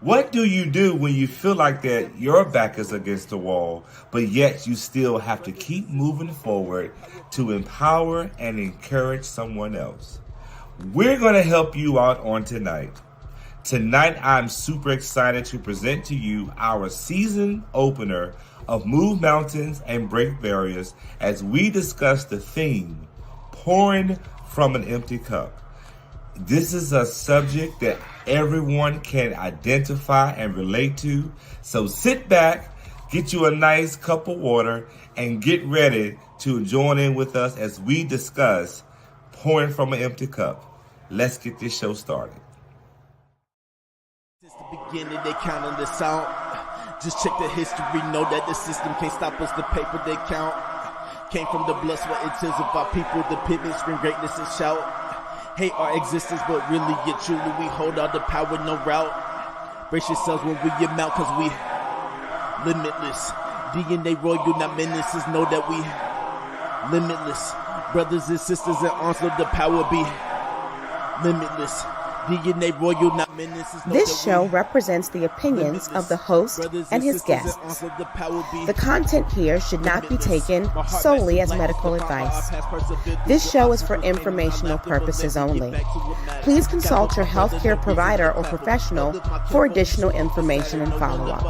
What do you do when you feel like that your back is against the wall, but yet you still have to keep moving forward to empower and encourage someone else? We're going to help you out on tonight. Tonight, I'm super excited to present to you our season opener of Move Mountains and Break Barriers as we discuss the theme, Pouring from an Empty Cup. This is a subject that everyone can identify and relate to. So sit back, get you a nice cup of water, and get ready to join in with us as we discuss pouring from an empty cup. Let's get this show started. Since the beginning, they counting this out. Just check the history, know that the system can't stop us. The paper they count came from the blood, sweat, and tears of our people. The pivot, scream greatness and shout. Hate our existence, but really, yet truly, we hold all the power, no route. Brace yourselves when we amount, cause we limitless. DNA royal, not menaces, know that we limitless. Brothers and sisters in arms, let the power be limitless. DNA royal, not menaces, know This show represents the opinions of the host and his guests. The content here should not be taken solely as medical advice. This show is for informational purposes only. Please consult your healthcare provider or professional for additional information and follow-up.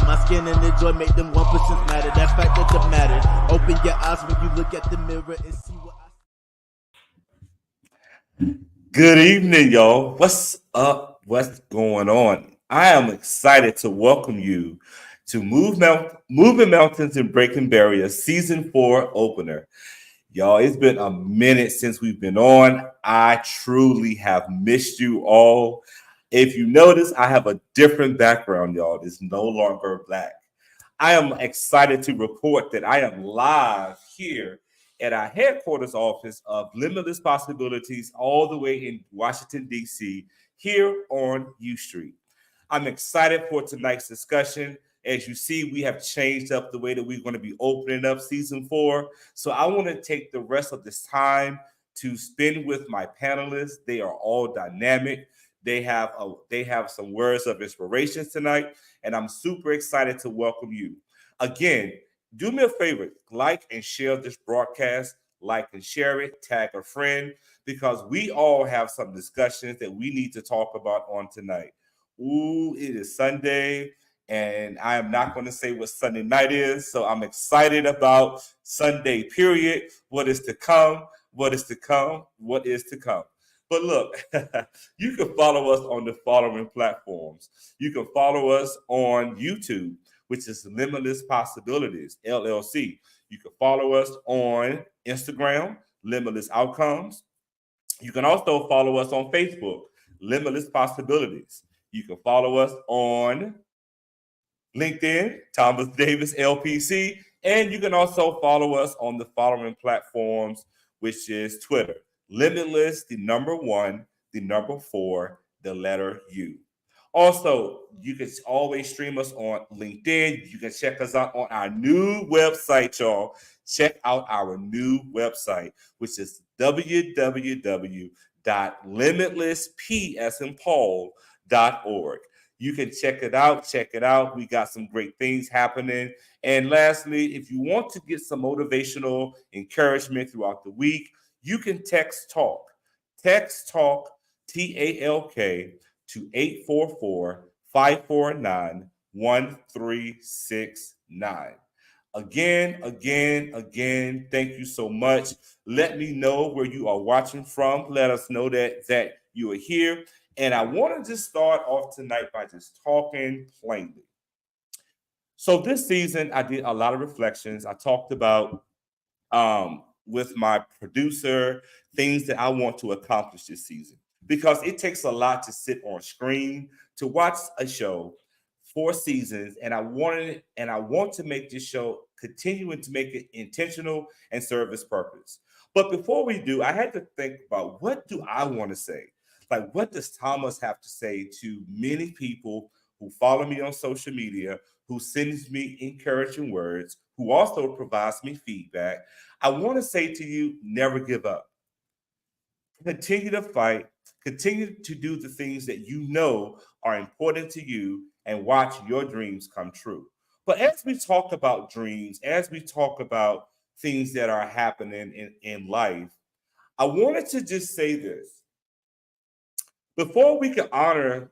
My skin and the joy make them 1% matter. That fact that the matter. Open your eyes when you look at the mirror and see what Good evening, y'all. What's up? What's going on? I am excited to welcome you to Moving Mountains and Breaking Barriers Season 4 opener. Y'all, it's been a minute since we've been on. I truly have missed you all. If you notice, I have a different background, y'all. It's no longer black. I am excited to report that I am live here at our headquarters office of Limitless Possibilities, all the way in Washington, D.C., here on U Street. I'm excited for tonight's discussion. As you see, we have changed up the way that we're going to be opening up season 4. So I want to take the rest of this time to spend with my panelists. They are all dynamic. They have some words of inspiration tonight, and I'm super excited to welcome you. Again, do me a favor, like and share this broadcast, like and share it, tag a friend, because we all have some discussions that we need to talk about on tonight. Ooh, it is Sunday, and I am not going to say what Sunday night is, so I'm excited about Sunday, period. What is to come, what is to come, what is to come. But look, you can follow us on the following platforms. You can follow us on YouTube, which is Limitless Possibilities, LLC. You can follow us on Instagram, Limitless Outcomes. You can also follow us on Facebook, Limitless Possibilities. You can follow us on LinkedIn, Thomas Davis LPC, and you can also follow us on the following platforms, which is Twitter, Limitless, the number 1, the number 4, the letter U. Also, you can always stream us on LinkedIn. You can check us out on our new website, y'all. Check out our new website, which is www.limitlesspsampaul.org. You can check it out. Check it out. We got some great things happening. And lastly, if you want to get some motivational encouragement throughout the week, you can text talk. Text talk, TALK, to 844-549-1369. Again, thank you so much. Let me know where you are watching from. Let us know that you are here. And I want to just start off tonight by just talking plainly. So this season, I did a lot of reflections. I talked about with my producer things that I want to accomplish this season, because it takes a lot to sit on screen to watch a show 4 seasons, and I want to make this show continuing to make it intentional and serve its purpose. But before we do, I had to think about, what do I want to say? Like, what does Thomas have to say to many people who follow me on social media, who sends me encouraging words, who also provides me feedback? I want to say to you, never give up. Continue to fight. Continue to do the things that you know are important to you and watch your dreams come true. But as we talk about dreams, as we talk about things that are happening in life, I wanted to just say this. Before we can honor,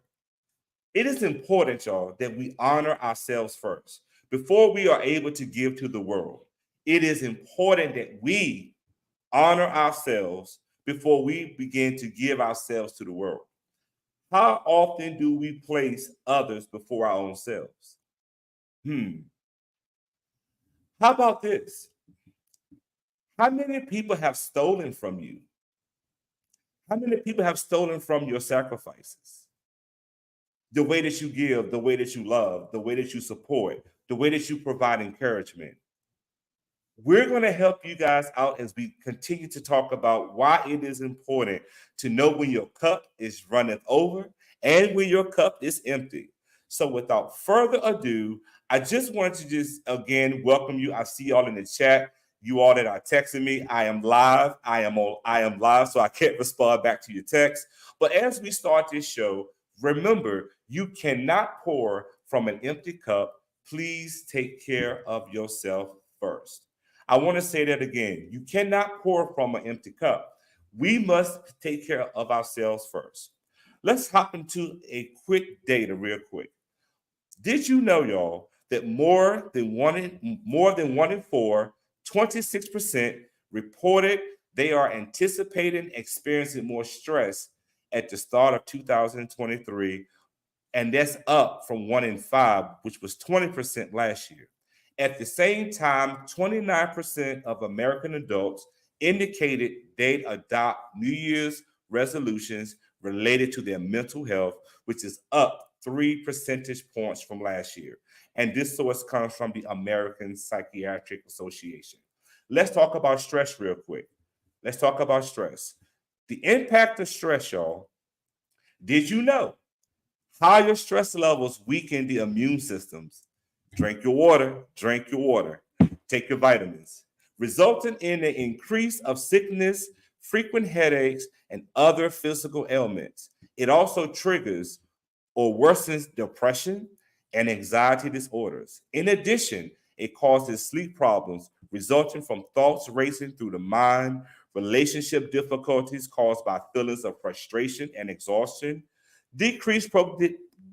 it is important, y'all, that we honor ourselves first. Before we are able to give to the world, it is important that we honor ourselves before we begin to give ourselves to the world. How often do we place others before our own selves? Hmm. How about this? How many people have stolen from you? How many people have stolen from your sacrifices? The way that you give, the way that you love, the way that you support, the way that you provide encouragement. We're going to help you guys out as we continue to talk about why it is important to know when your cup is running over and when your cup is empty. So, without further ado, I just want to just again welcome you. I see y'all in the chat. You all that are texting me, I am live. I am live, so I can't respond back to your text. But as we start this show, remember you cannot pour from an empty cup. Please take care of yourself first. I want to say that again. You cannot pour from an empty cup. We must take care of ourselves first. Let's hop into a quick data real quick. Did you know, y'all, that more than one in four, 26% reported they are anticipating experiencing more stress at the start of 2023, and that's up from 1 in 5, which was 20% last year. At the same time, 29% of American adults indicated they'd adopt New Year's resolutions related to their mental health, which is up 3 percentage points from last year. And this source comes from the American Psychiatric Association. Let's talk about stress real quick. Let's talk about stress. The impact of stress, y'all. Did you know higher stress levels weaken the immune systems? Drink your water, drink your water, take your vitamins, resulting in an increase of sickness, frequent headaches, and other physical ailments. It also triggers or worsens depression and anxiety disorders. In addition, it causes sleep problems resulting from thoughts racing through the mind, relationship difficulties caused by feelings of frustration and exhaustion, decreased, pro-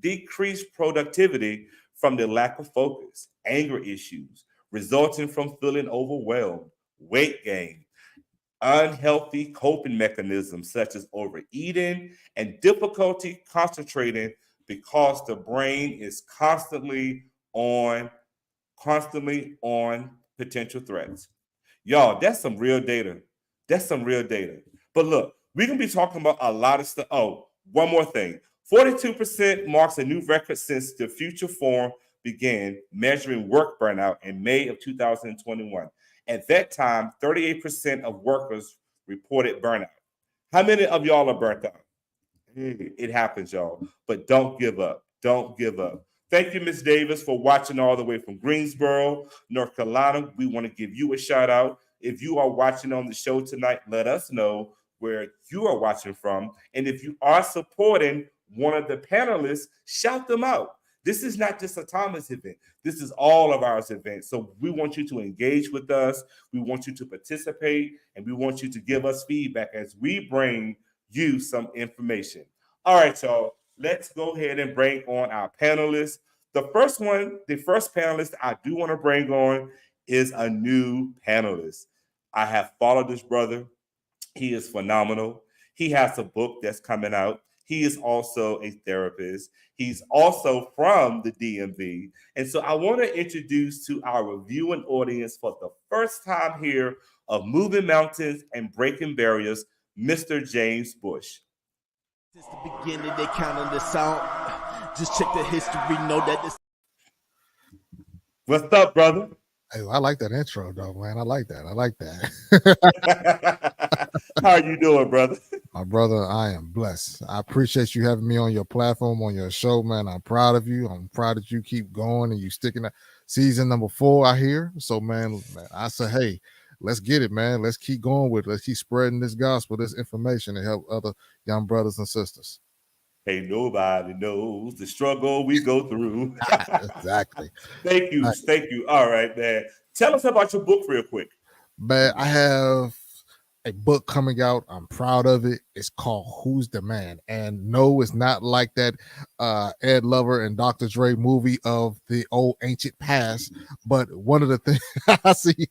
decreased productivity from the lack of focus, anger issues resulting from feeling overwhelmed, weight gain, unhealthy coping mechanisms such as overeating, and difficulty concentrating because the brain is constantly on potential threats. Y'all, that's some real data. That's some real data. But look, we're gonna be talking about a lot of stuff. Oh, one more thing. 42% marks a new record since the Future Forum began measuring work burnout in May of 2021. At that time, 38% of workers reported burnout. How many of y'all are burnt out? Hey, it happens, y'all. But don't give up. Don't give up. Thank you, Miss Davis, for watching all the way from Greensboro, North Carolina. We want to give you a shout out. If you are watching on the show tonight, let us know where you are watching from. And if you are supporting one of the panelists, shout them out. This is not just a Thomas event. This is all of our events. So we want you to engage with us. We want you to participate, and we want you to give us feedback as we bring you some information. All right, y'all. Let's go ahead and bring on our panelists. The first panelist I do want to bring on is a new panelist. I have followed this brother. He is phenomenal. He has a book that's coming out. He is also a therapist. He's also from the DMV. And so I want to introduce to our viewing audience for the first time here of Moving Mountains and Breaking Barriers, Mr. James Bush. Since the beginning, they counting this out. Just check the history, know that this. What's up, brother? Hey, I like that intro, though, man. I like that. I like that. How are you doing, brother? My brother, I am blessed. I appreciate you having me on your platform, on your show, man. I'm proud of you. I'm proud that you keep going and you sticking that season number 4, I hear. So, man, I say, hey, let's get it, man. Let's keep going with it. Let's keep spreading this gospel, this information, to help other young brothers and sisters. Hey, nobody knows the struggle we go through. Exactly. Thank you. Right. Thank you. All right, man. Tell us about your book real quick. But I have a book coming out. I'm proud of it. It's called Who's the Man? And no, it's not like that Ed Lover and Dr. Dre movie of the old ancient past. But one of the things I see,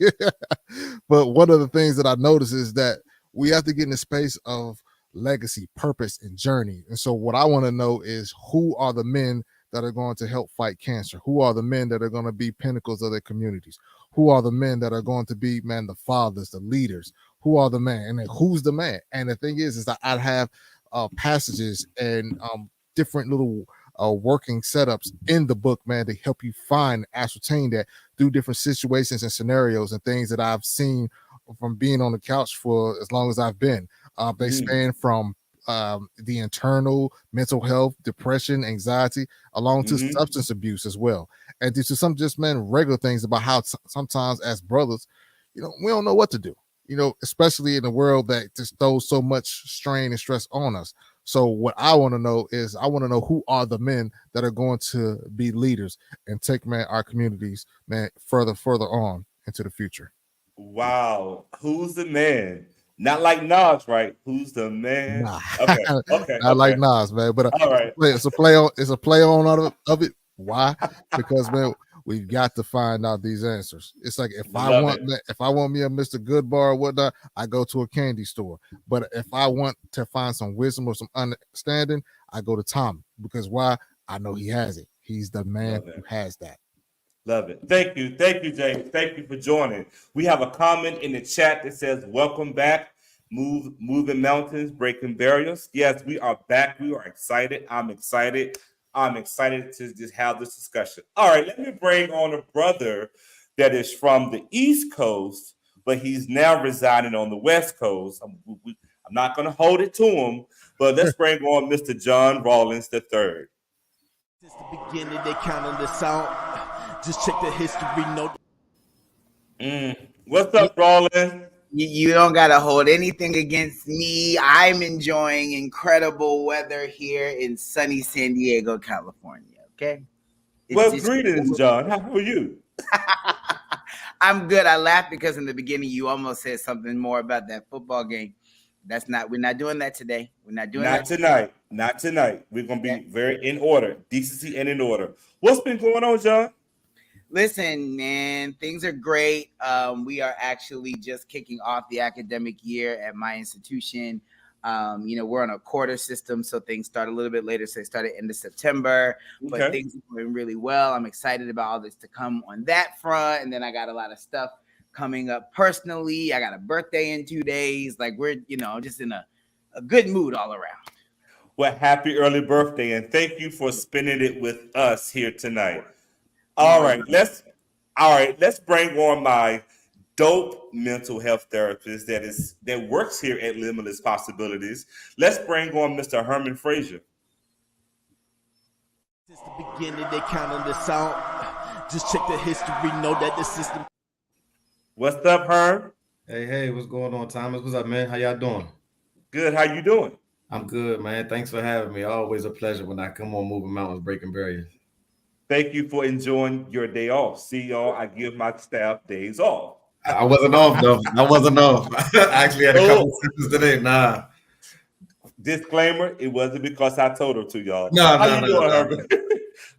but one of the things that I notice is that we have to get in the space of legacy, purpose, and journey. And so what I want to know is, who are the men that are going to help fight cancer? Who are the men that are going to be pinnacles of their communities? Who are the men that are going to be, man, the fathers, the leaders? Who are the man? And then who's the man? And the thing is that I'd have passages and different little working setups in the book, man, to help you find, ascertain that through different situations and scenarios and things that I've seen from being on the couch for as long as I've been. They span from the internal mental health, depression, anxiety, along to substance abuse as well. And this is some just, man, regular things about how sometimes as brothers, we don't know what to do, especially in a world that just throws so much strain and stress on us. So what I want to know is, I want to know who are the men that are going to be leaders and take, man, our communities, man, further on into the future. Wow. Who's the man? Not like Nas, right? Who's the man? Nah, Okay. Okay. not like Okay. Nas, man. But All right. it's a play on. It's a play on of it. Why? Because, man, we've got to find out these answers. It's like if I Love want it. if I want me a Mr. Goodbar or whatnot, I go to a candy store. But if I want to find some wisdom or some understanding, I go to Tom. Because why? I know he has it. He's the man Love it. who has that. Love it. Thank you. Thank you, James. Thank you for joining. We have a comment in the chat that says, welcome back. Moving mountains, breaking barriers. Yes, we are back. We are excited. I'm excited. I'm excited to just have this discussion. All right, let me bring on a brother that is from the East Coast, but he's now residing on the West Coast. I'm not going to hold it to him, but let's bring on Mr. John Rawlins III. Since the beginning, they counting this out. Just check the history, no. What's up, Rawlins? You don't got to hold anything against me. I'm enjoying incredible weather here in sunny San Diego, California. Okay. Well, greetings, John. How are you? I'm good. I laughed because in the beginning you almost said something more about that football game. We're not doing that today. We're not doing that tonight. Not tonight. We're gonna be very in order, decency and in order. What's been going on, John? Listen, man, things are great. We are actually just kicking off the academic year at my institution. We're on a quarter system, so things start a little bit later. So they started end of September, but things are going really well. I'm excited about all this to come on that front. And then I got a lot of stuff coming up personally. I got a birthday in 2 days. Like we're, just in a good mood all around. Well, happy early birthday, and thank you for spending it with us here tonight. All right, let's bring on my dope mental health therapist that works here at Limitless Possibilities. Let's bring on Mr. Herman Frazier. Since the beginning, they counting this out. Just check the history, know that the system. What's up, Herm? Hey, what's going on, Thomas? What's up, man? How y'all doing? Good. How you doing? I'm good, man. Thanks for having me. Always a pleasure when I come on Moving Mountains, Breaking Barriers. Thank you for enjoying your day off. See, y'all, I give my staff days off. I wasn't off, though. I wasn't off. I actually had a couple of sessions today. Nah. Disclaimer, it wasn't because I told her to, y'all. No, How you doing, Herbert?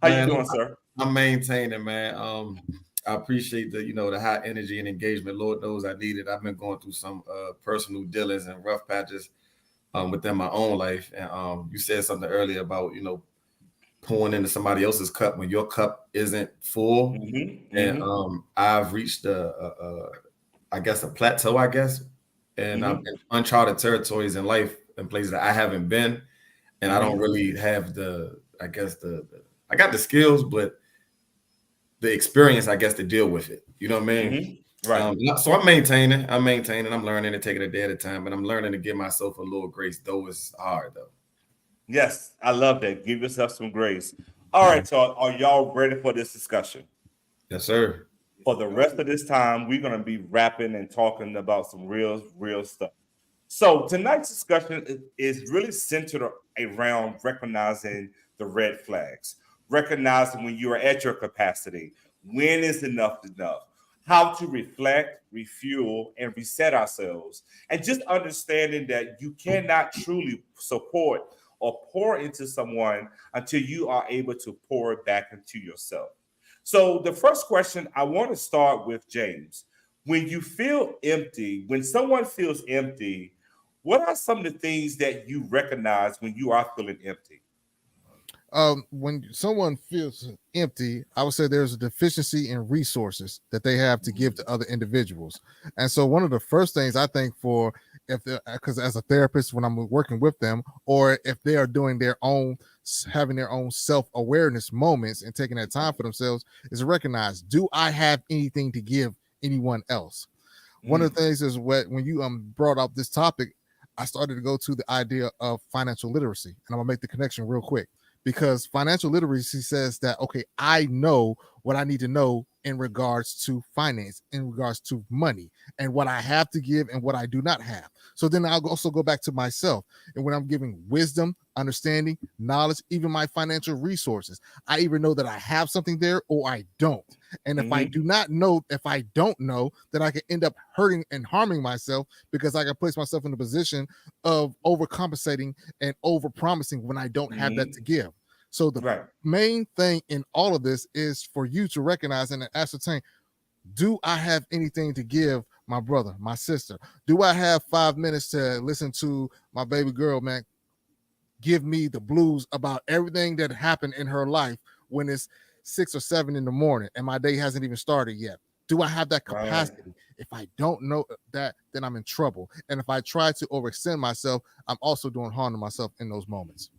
How man, you doing, sir? I'm maintaining, man. I appreciate the high energy and engagement. Lord knows I need it. I've been going through some personal dealings and rough patches within my own life. And you said something earlier about, pouring into somebody else's cup when your cup isn't full. And I've reached I guess a plateau, and I'm in uncharted territories in life and places that I haven't been. And I don't really have I got the skills, but the experience, I guess, to deal with it. You know what I mean? Right. So I'm maintaining, I'm learning and taking a day at a time, but I'm learning to give myself a little grace, though it's hard though. Yes, I love that. Give yourself some grace. All right, so are y'all ready for this discussion? Yes, sir. For the rest of this time, we're going to be rapping and talking about some real stuff. So tonight's discussion is really centered around recognizing the red flags, recognizing when you are at your capacity, when is enough, how to reflect, refuel, and reset ourselves, and just understanding that you cannot truly support or pour into someone until you are able to pour it back into yourself. So the first question I want to start with James. When you feel empty, when someone feels empty, what are some of the things that you recognize when you are feeling empty? When someone feels empty, I would say there's a deficiency in resources that they have to give to other individuals. And so one of the first things I think for, if they're, because as a therapist, when I'm working with them, or if they are doing their own, having their own self-awareness moments and taking that time for themselves, is to recognize, do I have anything to give anyone else? One of the things is when you brought up this topic, I started to go to the idea of financial literacy, and I'm gonna make the connection real quick, because financial literacy says that, okay, I know what I need to know in regards to finance, in regards to money, and what I have to give and what I do not have. So then I'll also go back to myself, and when I'm giving wisdom, understanding, knowledge, even my financial resources, I either know that I have something there or I don't. And if I do not know, if I don't know, then I can end up hurting and harming myself, because I can place myself in a position of overcompensating and over promising when I don't have that to give. So the main thing in all of this is for you to recognize and ascertain, do I have anything to give my brother, my sister? Do I have 5 minutes to listen to my baby girl, man, give me the blues about everything that happened in her life when it's 6 or 7 in the morning and my day hasn't even started yet? Do I have that capacity? If I don't know that, then I'm in trouble. And if I try to overextend myself, I'm also doing harm to myself in those moments.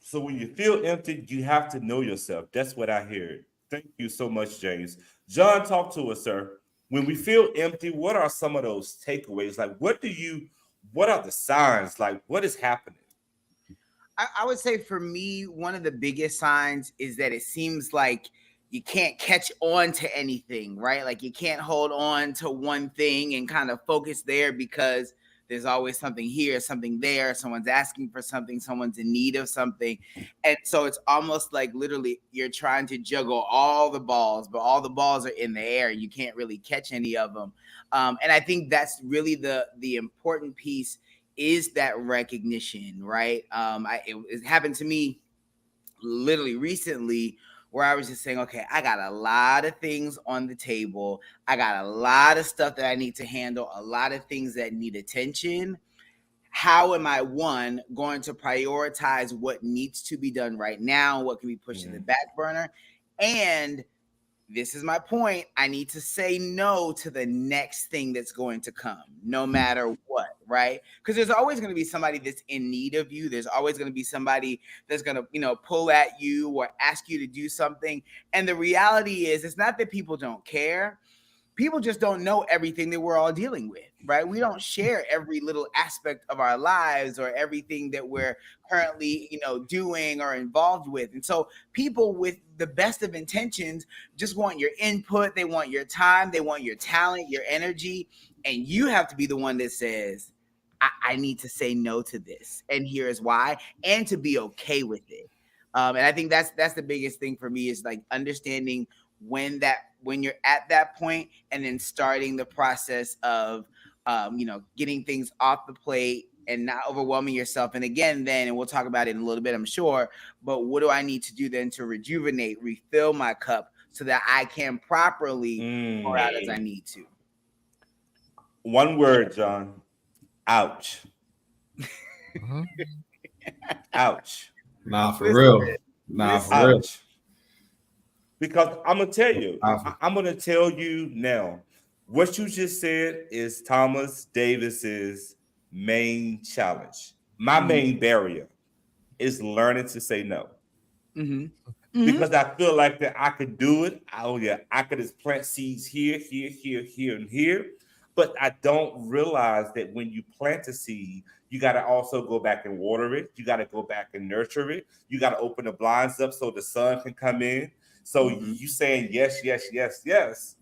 So when you feel empty, you have to know yourself. That's what I hear. Thank you so much, James. John, talk to us, sir. When we feel empty, what are some of those takeaways? Like, what are the signs? Like, what is happening? I would say for me, one of the biggest signs is that it seems like you can't catch on to anything, right? Like you can't hold on to one thing and kind of focus there, because there's always something here, something there. Someone's asking for something, someone's in need of something. And so it's almost like literally you're trying to juggle all the balls, but all the balls are in the air. You can't really catch any of them. And I think that's really the important piece, is that recognition, right? It happened to me literally recently, where I was just saying, okay, I got a lot of things on the table. I got a lot of stuff that I need to handle, a lot of things that need attention. How am I, one, going to prioritize what needs to be done right now, what can be pushed to the back burner? And this is my point, I need to say no to the next thing that's going to come, no matter what, right? Because there's always going to be somebody that's in need of you. There's always going to be somebody that's going to, pull at you or ask you to do something. And the reality is, it's not that people don't care. People just don't know everything that we're all dealing with, right? We don't share every little aspect of our lives or everything that we're currently, doing or involved with. And so people with the best of intentions just want your input. They want your time. They want your talent, your energy. And you have to be the one that says, I need to say no to this. And here is why, and to be okay with it. And I think that's the biggest thing for me, is like understanding when you're at that point, and then starting the process of getting things off the plate and not overwhelming yourself. And again, and we'll talk about it in a little bit, I'm sure, but what do I need to do then to rejuvenate, refill my cup, so that I can properly pour out as I need to? One word, John. Ouch. Ouch. Nah, for real. Nah, for real. Ouch. Because I'm gonna tell you, I'm gonna tell you now, what you just said is Thomas Davis's main challenge. My main barrier is learning to say no. Because I feel like that I could do it. I could just plant seeds here, and here. But I don't realize that when you plant a seed, you got to also go back and water it. You got to go back and nurture it. You got to open the blinds up so the sun can come in. So you saying yes, yes, yes, yes.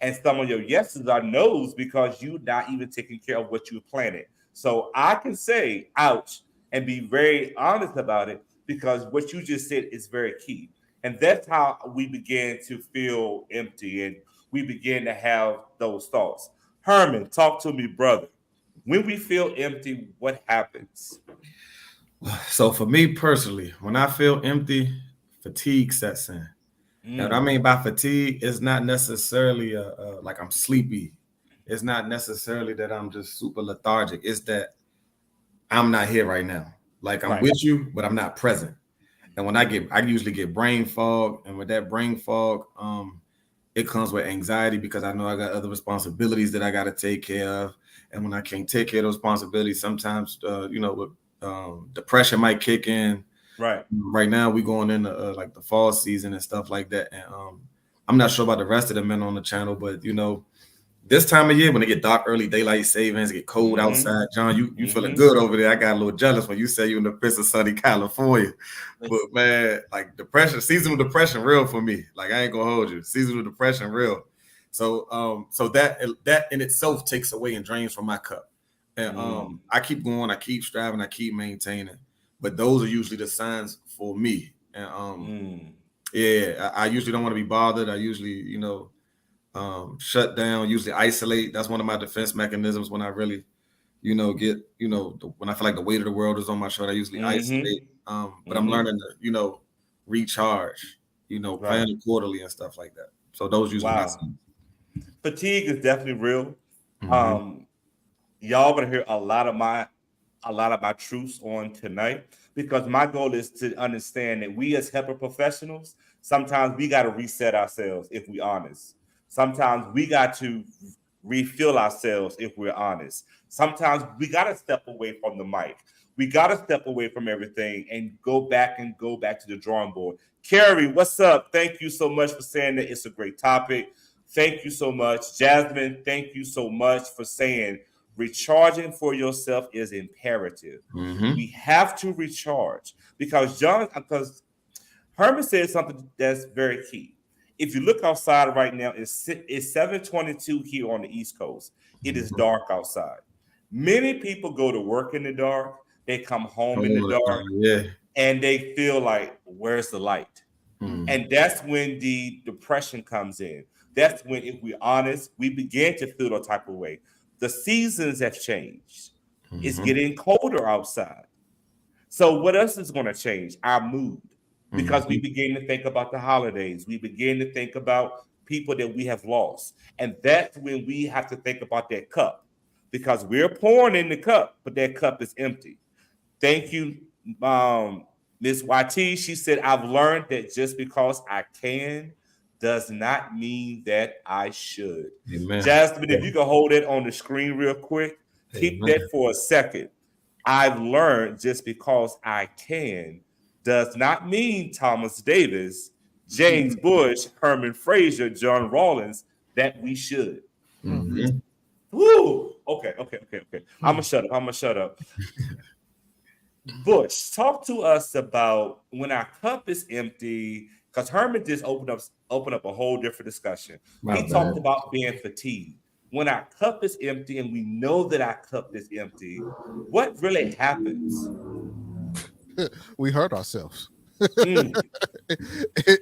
And some of your yeses are nos because you're not even taking care of what you planted. So I can say ouch and be very honest about it because what you just said is very key. And that's how we begin to feel empty and we begin to have those thoughts. Herman, talk to me, brother. When we feel empty, what happens? So for me personally, when I feel empty, fatigue sets in. And what I Mm, mean by fatigue is not necessarily like I'm sleepy. It's not necessarily that I'm just super lethargic. It's that I'm not here right now. Like I'm right. with you, but I'm not present. And I usually get brain fog, and with that brain fog, it comes with anxiety because I know I got other responsibilities that I got to take care of. And when I can't take care of those responsibilities, sometimes, with depression might kick in. Right. Right now, we going into like the fall season and stuff like that. And I'm not sure about the rest of the men on the channel, but this time of year when it get dark early, daylight savings, get cold Mm-hmm. outside. John, you feeling Mm-hmm. good over there? I got a little jealous when you say you in the Prince of Sunny California. But man, like seasonal depression, real for me. Like I ain't gonna hold you, seasonal depression, real. So that in itself takes away and drains from my cup. And Mm, I keep going, I keep striving, I keep maintaining. But those are usually the signs for me. And mm, yeah, I usually don't want to be bothered. I usually, shut down, usually isolate. That's one of my defense mechanisms when I really, get, when I feel like the weight of the world is on my shoulder, I usually mm-hmm. isolate. But I'm Mm-hmm. learning to, recharge, Right. plan quarterly and stuff like that. So those usually my Wow. signs. Fatigue is definitely real. Mm-hmm. Um, y'all gonna hear a lot of my truths on tonight because my goal is to understand that we as HEPA professionals sometimes we got to reset ourselves if we're honest. Sometimes we got to refill ourselves if we're honest. Sometimes we got to step away from the mic. We got to step away from everything and go back to the drawing board. Carrie, what's up? Thank you so much for saying that it's a great topic. Thank you so much. Jasmine, thank you so much for saying recharging for yourself is imperative. Mm-hmm. We have to recharge because Herman said something that's very key. If you look outside right now, it's 7:22 here on the East Coast. It is Mm-hmm. dark outside. Many people go to work in the dark. They come home in the All the dark, time, yeah. and they feel like, "Where's the light?" Mm-hmm. And that's when the depression comes in. That's when, if we're honest, we begin to feel a type of way. The seasons have changed. It's Mm-hmm. getting colder outside. So what else is going to change? Our mood. Because we Mm-hmm. begin to think about the holidays. We begin to think about people that we have lost. And that's when we have to think about that cup. Because we're pouring in the cup, but that cup is empty. Thank you, Ms. YT. She said, I've learned that just because I can does not mean that I should. Amen. Jasmine, if you can hold it on the screen real quick, keep Amen. that for a second. I've learned just because I can does not mean Thomas Davis, James Bush, Herman Fraser, John Rawlins that we should. Mm-hmm. Woo! Okay. I'm Hmm. gonna shut up. I'm gonna shut up. Bush, talk to us about when our cup is empty, because Herman just opened up a whole different discussion. My He talked bad. about being fatigued. When our cup is empty and we know that our cup is empty, what really happens? We hurt ourselves. Mm,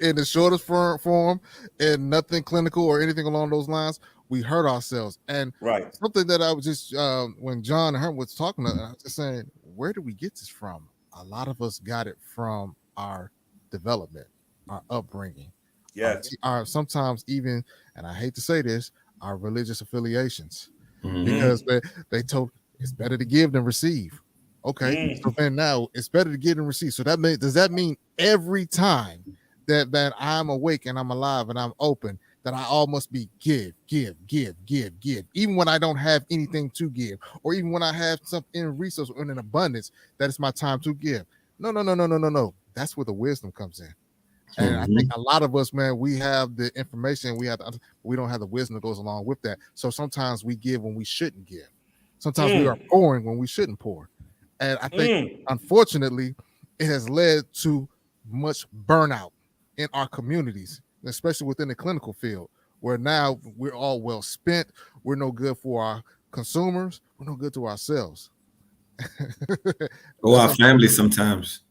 In the shortest form, and nothing clinical or anything along those lines, we hurt ourselves. And right. something that I was just when John and Herman was talking, I was just saying, where do we get this from? A lot of us got it from our development, our upbringing, Yes. our sometimes even, and I hate to say this, our religious affiliations, Mm-hmm. because Mm, they told it's better to give than receive. Okay, so mm, then now it's better to give than receive. So does that mean every time that I'm awake and I'm alive and I'm open, that I all must be give, even when I don't have anything to give, or even when I have something in resource or in an abundance, that it's my time to give? No. That's where the wisdom comes in. And I think Mm-hmm. a lot of us, man, we have the information, we don't have the wisdom that goes along with that. So sometimes we give when we shouldn't give. Sometimes we are mm, pouring when we shouldn't pour. And I think, mm. unfortunately, it has led to much burnout in our communities, especially within the clinical field, where now we're all well spent. We're no good for our consumers. We're no good to ourselves. Or our family sometimes.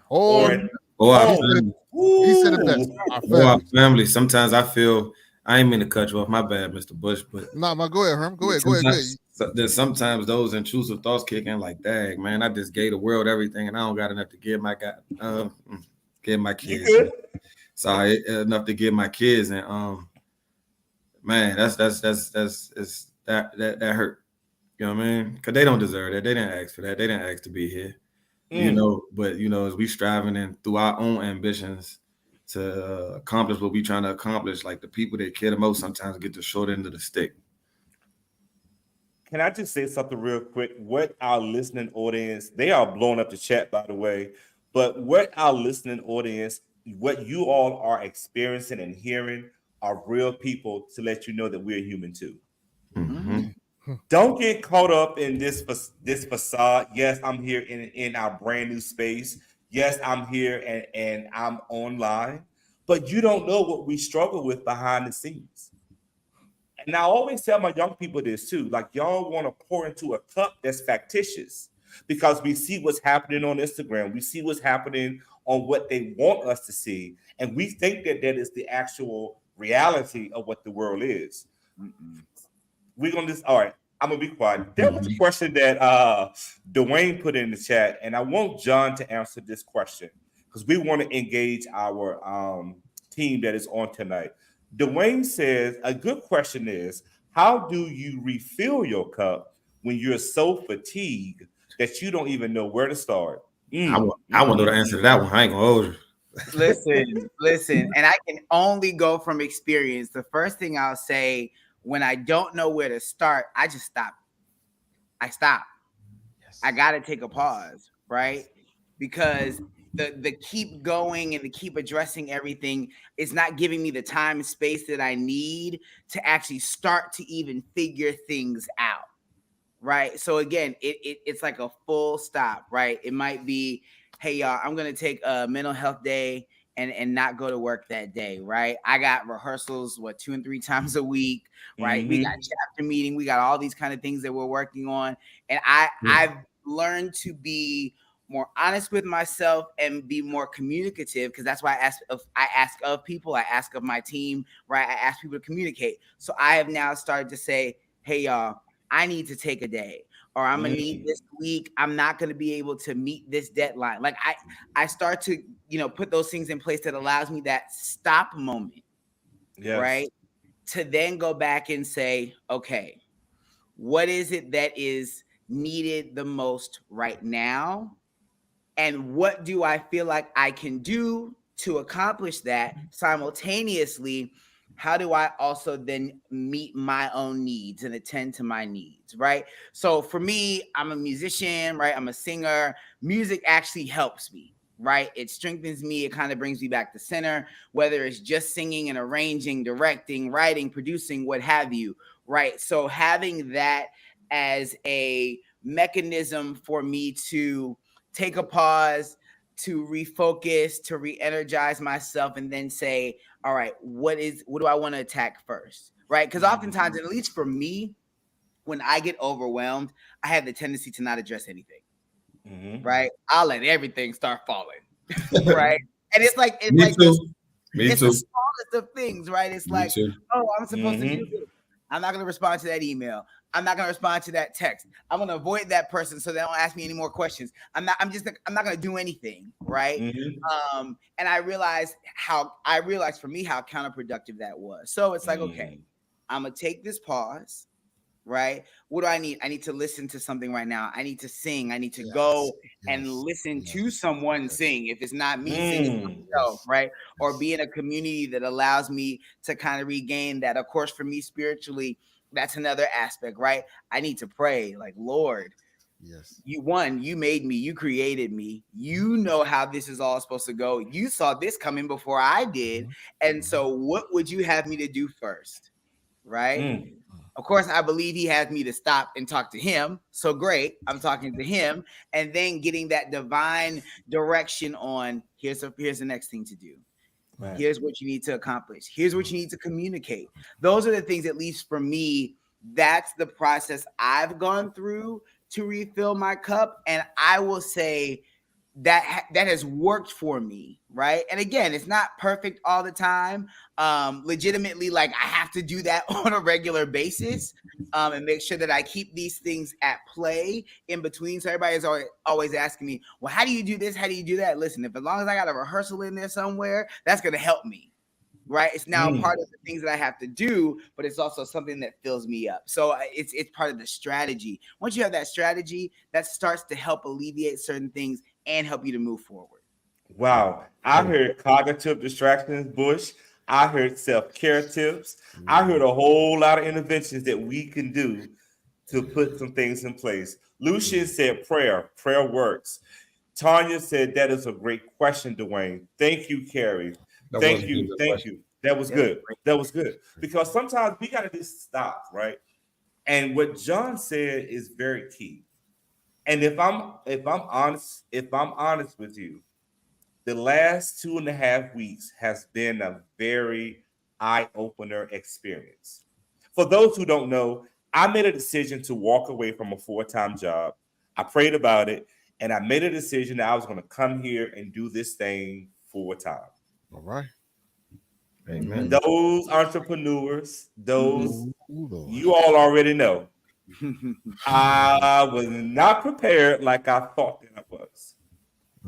Oh, Or Or our he oh, said it. family. He said it best. ooh. Our Or our families. family. Sometimes I feel I ain't mean to cut you off. My bad, Mr. Bush, but No, no, go ahead, Herm. Go ahead. Go ahead. Go ahead. sometimes there's sometimes those intrusive thoughts kick in like, dang, man, I just gave the world everything and I don't got enough to give give my You kids. good? Sorry, enough to give my kids. And man, that hurt. You know what I mean? Because they don't deserve that. They didn't ask for that. They didn't ask to be here. Mm. But as we striving and through our own ambitions to accomplish what we trying to accomplish, like the people that care the most sometimes get the short end of the stick. Can I just say something real quick? What our listening audience, they are blowing up the chat, by the way, but what our listening audience, what you all are experiencing and hearing are real people to let you know that we're human too. Mm-hmm. Don't get caught up in this facade. Yes, I'm here in our brand new space. Yes, I'm here and I'm online, but you don't know what we struggle with behind the scenes. And I always tell my young people this too. Like, y'all want to pour into a cup that's factitious because we see what's happening on Instagram. We see what's happening on what they want us to see. And we think that that is the actual reality of what the world is. Mm-mm. We're gonna just all right. I'm gonna be quiet. There was a Mm-hmm. question that Dwayne put in the chat, and I want John to answer this question because we want to engage our team that is on tonight. Dwayne says a good question is, how do you refill your cup when you're so fatigued that you don't even know where to start? I want to know the answer to that one. I ain't gonna hold you. Listen, and I can only go from experience. The first thing I'll say when I don't know where to start, I just stop. I stop. I got to take a pause, right? Because the keep going and the keep addressing everything is not giving me the time and space that I need to actually start to even figure things out. Right. So again, it's like a full stop, right? It might be, hey y'all, I'm gonna take a mental health day and not go to work that day, right? I got rehearsals 2 and 3 times a week, right? We got Mm-hmm. chapter meeting, we got all these kind of things that we're working on. And I've learned to be more honest with myself and be more communicative because that's why I ask of people, I ask of my team, right? I ask people to communicate. So I have now started to say, hey y'all, I need to take a day, or I'm gonna need this week. I'm not gonna be able to meet this deadline. Like I start to, put those things in place that allows me that stop moment, Yes. right? To then go back and say, okay, what is it that is needed the most right now? And what do I feel like I can do to accomplish that simultaneously? How do I also then meet my own needs and attend to my needs, right? So for me, I'm a musician, right? I'm a singer. Music actually helps me, right? It strengthens me. It kind of brings me back to center, whether it's just singing and arranging, directing, writing, producing, what have you, right? So having that as a mechanism for me to take a pause, to refocus, to re-energize myself, and then say, all right, what do I want to attack first? Right? Because oftentimes, at least for me, when I get overwhelmed, I have the tendency to not address anything. Mm-hmm. Right? I'll let everything start falling. Right. And it's like Me too. Me it's the too. smallest of things, right? It's Me like, too. oh, I'm supposed to do Mm-hmm. this. I'm not going to respond to that email. I'm not going to respond to that text. I'm going to avoid that person so they don't ask me any more questions. I'm not going to do anything, right? Mm-hmm. And I realized for me how counterproductive that was. So it's like, okay, I'm going to take this pause, right? What do I need? I need to listen to something right now. I need to sing. I need to go and Yes. listen to Yes. someone Yes. sing. If it's not me, sing it Mm. myself, Yes. right? Or Yes. be in a community that allows me to kind of regain that. Of course, for me spiritually, that's another aspect, right? I need to pray, like, Lord, Yes. you made me, you created me, you know how this is all supposed to go. You saw this coming before I did. And so what would you have me to do first? Right? Mm. Of course, I believe he has me to stop and talk to him. So great. I'm talking to him and then getting that divine direction on here's the next thing to do. Here's what you need to accomplish. Here's what you need to communicate. Those are the things, at least for me, that's the process I've gone through to refill my cup. And I will say that has worked for me, right? And again, it's not perfect all the time. Legitimately, like I have to do that on a regular basis, and make sure that I keep these things at play in between. So everybody's always asking me, well, how do you do this? How do you do that? Listen, if as long as I got a rehearsal in there somewhere, that's going to help me. Right. It's now part of the things that I have to do, but it's also something that fills me up. So it's part of the strategy. Once you have that strategy, that starts to help alleviate certain things and help you to move forward. Wow. I heard cognitive distractions, Bush. I heard self-care tips. I heard a whole lot of interventions that we can do to put some things in place. Lucian said prayer. Prayer works. Tanya said that is a great question, Dwayne. Thank you, Carrie. Thank you. Thank you. That was good. That was good. Because sometimes we got to just stop, right? And what John said is very key. And if I'm honest with you, the last 2.5 weeks has been a very eye-opener experience. For those who don't know, I made a decision to walk away from a full-time job. I prayed about it, and I made a decision that I was going to come here and do this thing full time. All right. Amen. Those entrepreneurs, you all already know. I was not prepared like I thought that I was.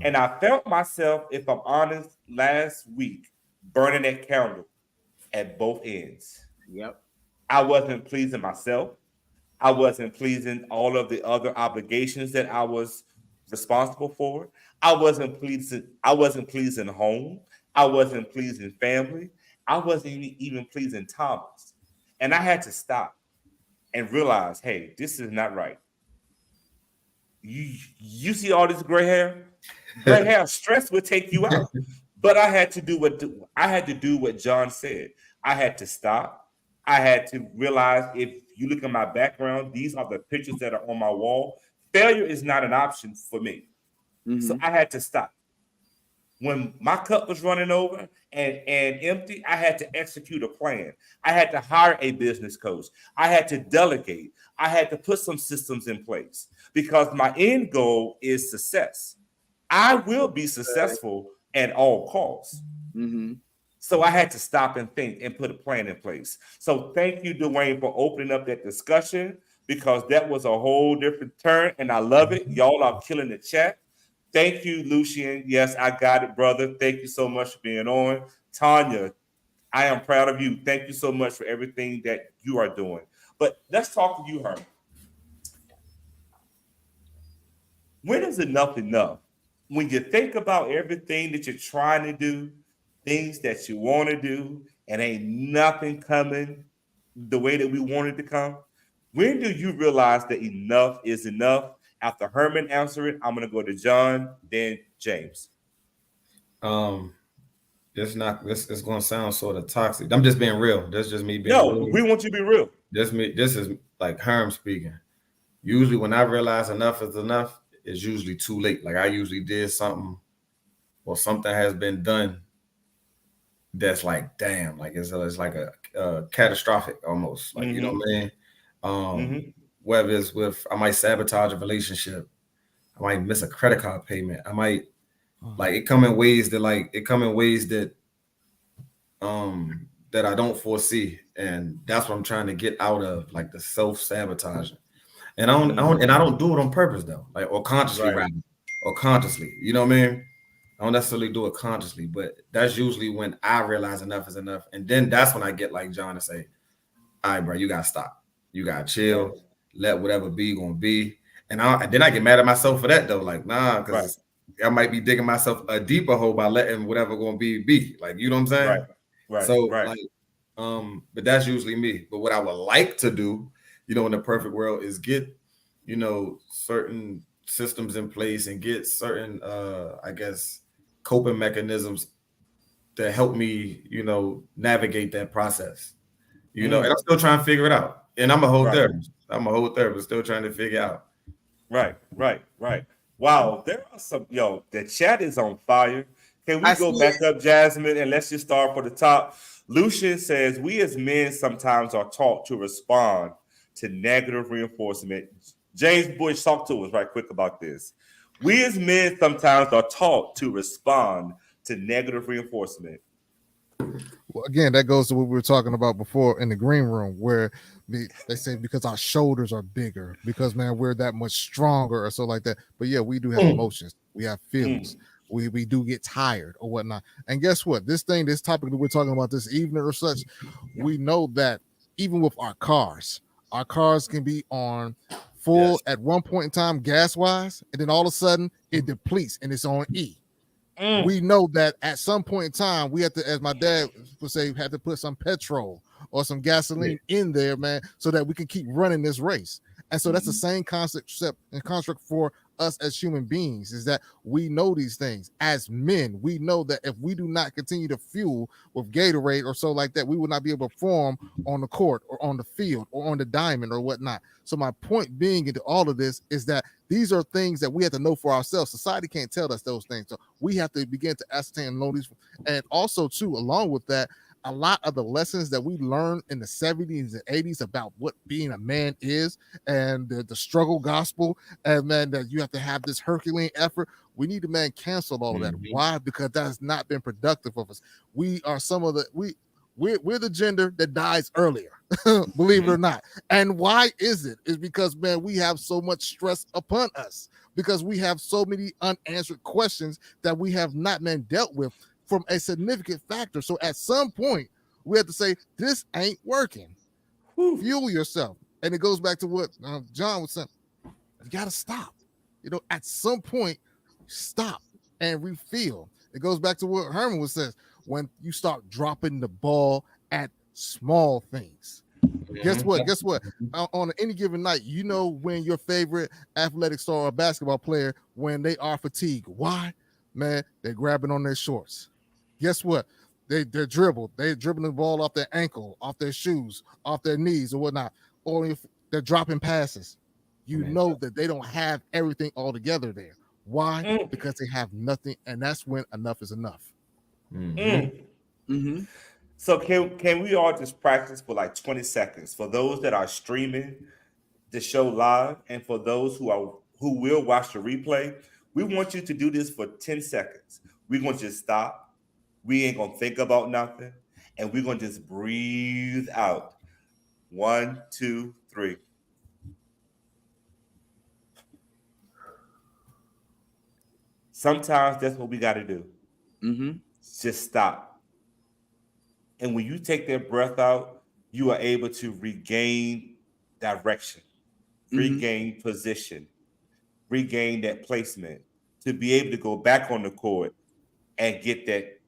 And I felt myself, if I'm honest, last week burning that candle at both ends. Yep. I wasn't pleasing myself. I wasn't pleasing all of the other obligations that I was responsible for. I wasn't pleasing home. I wasn't pleasing family. I wasn't even pleasing Thomas. And I had to stop and realize, hey, this is not right. You see all this gray hair? Gray hair, stress would take you out. But I had to do what John said. I had to stop. I had to realize, if you look at my background, these are the pictures that are on my wall. Failure is not an option for me. So I had to stop. When my cup was running over and empty, I had to execute a plan. I had to hire a business coach. I had to delegate. I had to put some systems in place because my end goal is success. I will be successful at all costs. So I had to stop and think and put a plan in place. So thank you, Dwayne, for opening up that discussion, because that was a whole different turn, and I love it. Y'all are killing the chat. Thank you, Lucian. Yes, I got it, brother. Thank you so much for being on. Tanya, I am proud of you. Thank you so much for everything that you are doing. But let's talk to you, Herman. When is enough enough? When you think about everything that you're trying to do, things that you want to do, and ain't nothing coming the way that we want it to come, when do you realize that enough is enough? After Herman answer it, I'm going to go to John, then James. It's going to sound sort of toxic. I'm just being real. That's just me being real. We want you to be real. This is like Herm speaking. Usually when I realize enough is enough, it's usually too late. Like I usually did something, or something has been done that's like, damn, like it's like a catastrophic almost. Like, you know what I mean? Whether it's with, I might sabotage a relationship, I might miss a credit card payment, I might like it come in ways that that I don't foresee, and that's what I'm trying to get out of, like the self-sabotaging. And I don't do it on purpose though, like or consciously, Right. rather, or consciously. You know what I mean? I don't necessarily do it consciously, but that's usually when I realize enough is enough, and then that's when I get like John to say, "All right, bro, you gotta stop. You gotta chill. Right. Let whatever be gonna be." And then I get mad at myself for that though, like nah, because I might be digging myself a deeper hole by letting whatever gonna be. Like, you know what I'm saying? Right. So like, but that's usually me. But what I would like to do, you know, in the perfect world is get, you know, certain systems in place and get certain, I guess, coping mechanisms to help me, you know, navigate that process. You know, and I'm still trying to figure it out. And I'm a whole therapist. Still trying to figure out. Right. Wow, there are some, the chat is on fire. Can we go back up, Jasmine, and let's just start for the top? Lucian says, we as men sometimes are taught to respond to negative reinforcement. James Bush, talk to us right quick about this. We as men sometimes are taught to respond to negative reinforcement. Well, again, that goes to what we were talking about before in the green room, where they say because our shoulders are bigger, because man, we're that much stronger or so like that. But yeah, we do have emotions, we have feelings, we do get tired or whatnot. And guess what? This topic that we're talking about this evening or such, we know that even with our cars can be on full at one point in time, gas wise, and then all of a sudden it depletes and it's on E. We know that at some point in time, we have to, as my dad would say, had to put some petrol or some gasoline in there, man, so that we can keep running this race. And so that's the same concept and construct for us as human beings, is that we know these things. As men, we know that if we do not continue to fuel with Gatorade or so like that, we will not be able to perform on the court or on the field or on the diamond or whatnot. So my point being into all of this is that these are things that we have to know for ourselves. Society can't tell us those things. So we have to begin to ascertain and know these. And also, too, along with that, a lot of the lessons that we learned in the 70s and 80s about what being a man is, and the struggle gospel, and man, that you have to have this Herculean effort. We need to, man, cancel all of that. Why? Because that has not been productive of us. We are we're the gender that dies earlier, believe it or not. And why is it? It's because, man, we have so much stress upon us, because we have so many unanswered questions that we have not, man, dealt with from a significant factor. So at some point, we have to say, this ain't working. Fuel yourself. And it goes back to what John was saying. You got to stop. At some point, stop and refuel. It goes back to what Herman was saying. When you start dropping the ball at small things. Guess what? On any given night, when your favorite athletic star or basketball player, when they are fatigued. Why? Man, they're grabbing on their shorts. Guess what? They're dribbling the ball off their ankle, off their shoes, off their knees or whatnot. Or if they're dropping passes, know that they don't have everything all together there. Why? Because they have nothing, and that's when enough is enough. So can we all just practice for like 20 seconds for those that are streaming the show live, and for those who will watch the replay? We want you to do this for 10 seconds. We're going to just stop. We ain't going to think about nothing, and we're going to just breathe out. 1, 2, 3. Sometimes that's what we got to do. Just stop. And when you take that breath out, you are able to regain direction, regain position, regain that placement, to be able to go back on the court and get that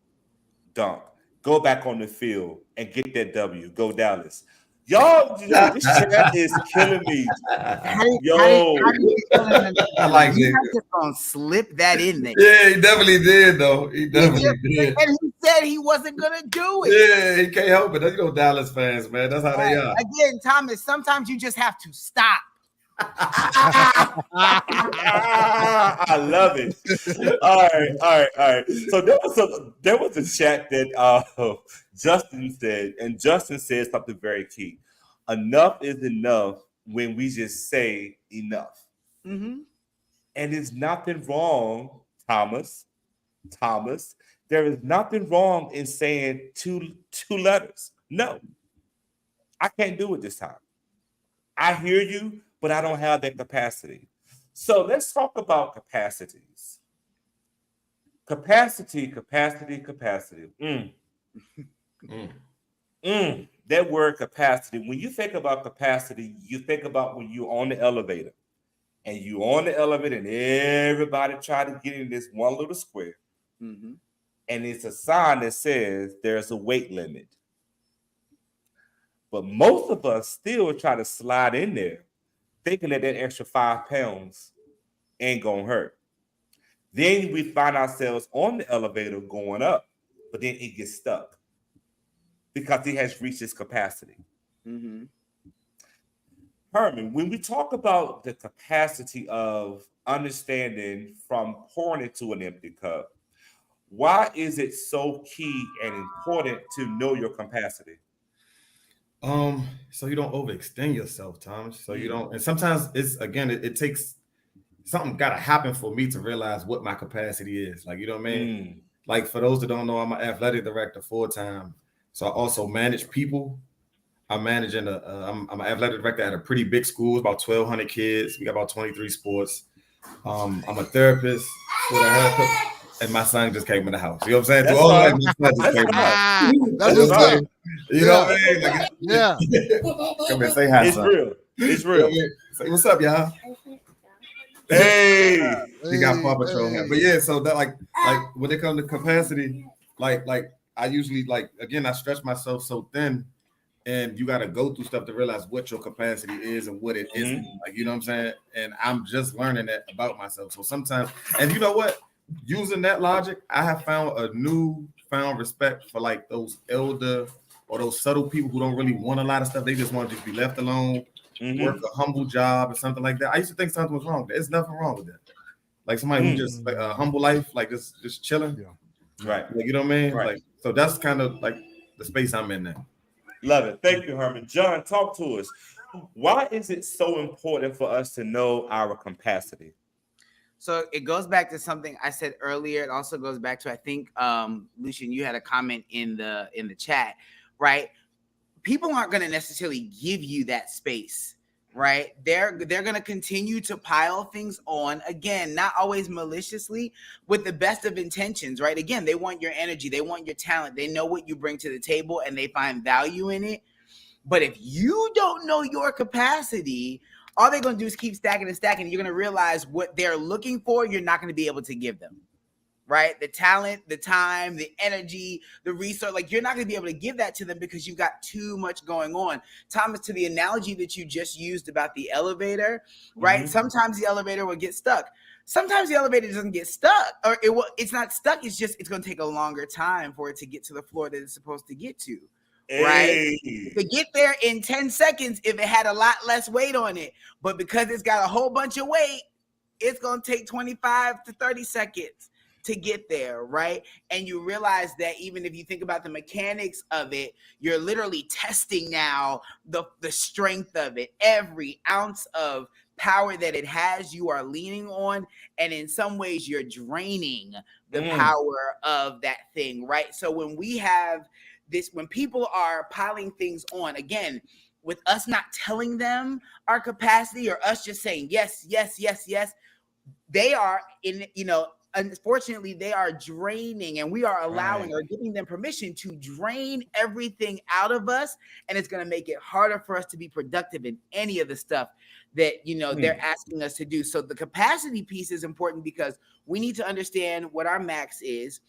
dunk, go back on the field and get that W. Go Dallas. Yo, this chat is killing me. Yo. I like it. You just gonna slip that in there. Yeah, he definitely did, though. He definitely did. And he said he wasn't gonna do it. Yeah, he can't help it. Dallas fans, man. That's how they are. Again, Thomas, sometimes you just have to stop. I love it. All right. So there was a chat that Justin said, and Justin said something very key. Enough is enough when we just say enough. And there's nothing wrong, Thomas. There is nothing wrong in saying two letters. No, I can't do it this time. I hear you, but I don't have that capacity. So let's talk about capacities. Capacity. That word capacity. When you think about capacity, you think about when you're on the elevator. And you're on the elevator and everybody try to get in this one little square. And it's a sign that says there's a weight limit. But most of us still try to slide in there thinking that extra 5 pounds ain't gonna hurt. Then we find ourselves on the elevator going up, but then it gets stuck because it has reached its capacity. Herman, when we talk about the capacity of understanding from pouring into an empty cup, Why is it so key and important to know your capacity? So you don't overextend yourself, Thomas. So you Mm, don't, and sometimes it's again, it takes something got to happen for me to realize what my capacity is. Like, you know what I mean? mm, Like, for those that don't know, I'm an athletic director full time. So I also manage people. I'm managing I'm an athletic director at a pretty big school, about 1,200 kids. We got about 23 sports. I'm a therapist with a haircut, and my son just came in the house. You know what I'm saying? Through that's all of that, fine. my son just That's came in the house. fine. You That's That's know what's what I'm fine. up. saying? You know Yeah, what I mean? yeah. Come here, say hi, It's son. real. It's You know what I real. mean? Say what's up, y'all. Hey. He got Hey, Paw Patrol hat. But hey. yeah, so that like when it comes to capacity, like I usually like again I stretch myself so thin, and you got to go through stuff to realize what your capacity is and what it isn't. Mhm. Like, you know what I'm saying? And I'm just learning that about myself. So sometimes, and you know what? Using that logic, I have found a new found respect for like those elder or those subtle people who don't really want a lot of stuff. They just want to just be left alone, work Mhm. a humble job or something like that. I used to think something was wrong. There's nothing wrong with that. Like somebody who Mm. just like a humble life, like just chilling. Yeah, yeah. Right. Like, you know what I mean? Right. Like, so that's kind of like the space I'm in now. Love it. Thank you, Herman. John, talk to us. Why is it so important for us to know our capacity? So it goes back to something I said earlier. It also goes back to, I think, Lucian, you had a comment in the chat, right? People aren't going to necessarily give you that space, right? They're going to continue to pile things on, again, not always maliciously, with the best of intentions, right? Again, they want your energy, they want your talent, they know what you bring to the table, and they find value in it. But if you don't know your capacity, all they're going to do is keep stacking and stacking. You're going to realize what they're looking for, you're not going to be able to give them, right? The talent, the time, the energy, the resource, like you're not going to be able to give that to them because you've got too much going on. Thomas, to the analogy that you just used about the elevator, right? Mhm. Sometimes the elevator will get stuck. Sometimes the elevator doesn't get stuck, or it's not stuck. It's just, it's going to take a longer time for it to get to the floor that it's supposed to get to, right? Hey. To get there in 10 seconds if it had a lot less weight on it. But because it's got a whole bunch of weight, it's going to take 25 to 30 seconds to get there, right? And you realize that even if you think about the mechanics of it, you're literally testing now the strength of it. Every ounce of power that it has, you are leaning on, and in some ways you're draining the Mm. power of that thing, right? So when we have this, when people are piling things on, again, with us not telling them our capacity or us just saying yes, yes, yes, yes, they are in, unfortunately they are draining, and we are allowing Right. or giving them permission to drain everything out of us, and it's going to make it harder for us to be productive in any of the stuff that they're Mm. asking us to do. So the capacity piece is important because we need to understand what our max is,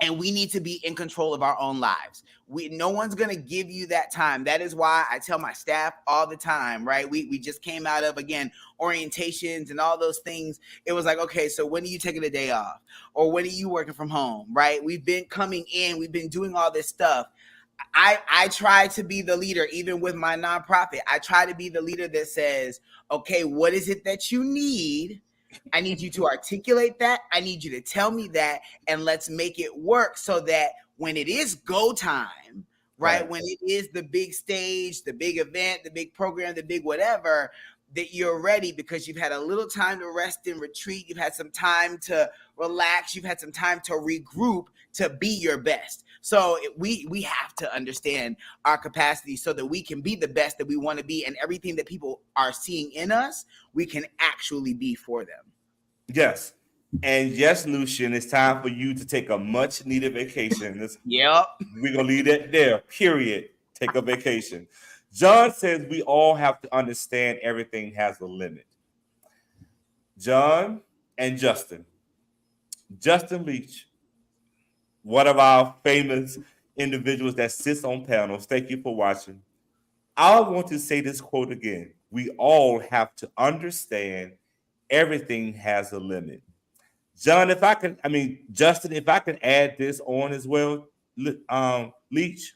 and we need to be in control of our own lives. No one's going to give you that time. That is why I tell my staff all the time, right? We just came out of, again, orientations and all those things. It was like, okay, so when are you taking a day off? Or when are you working from home, right? We've been coming in, we've been doing all this stuff. I try to be the leader, even with my nonprofit. I try to be the leader that says, okay, what is it that you need? I need you to articulate that. I need you to tell me that, and let's make it work so that when it is go time, right? Right. When it is the big stage, the big event, the big program, the big whatever, that you're ready because you've had a little time to rest and retreat. You've had some time to relax. You've had some time to regroup to be your best. So we have to understand our capacity so that we can be the best that we want to be, and everything that people are seeing in us, we can actually be for them. Yes. And yes, Lucian, it's time for you to take a much needed vacation. Yep. We're going to leave that there, period. Take a vacation. John says we all have to understand everything has a limit. John and Justin. Justin Leach, one of our famous individuals that sits on panels. Thank you for watching. I want to say this quote again. We all have to understand everything has a limit. John, if I can, I mean, Justin, if I can add this on as well, Leach,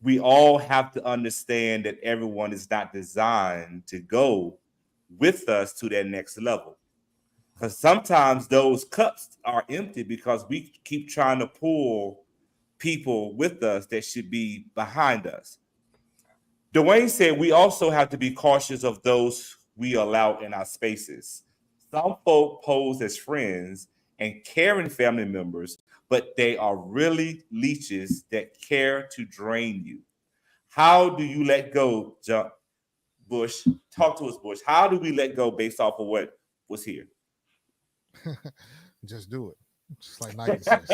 we all have to understand that everyone is not designed to go with us to that next level. Because sometimes those cups are empty because we keep trying to pull people with us that should be behind us. Dwayne said we also have to be cautious of those we allow in our spaces. Some folk pose as friends and caring family members, but they are really leeches that care to drain you. How do you let go, Bush? Talk to us, Bush. How do we let go based off of what was here? Just do it. Just like Nike says.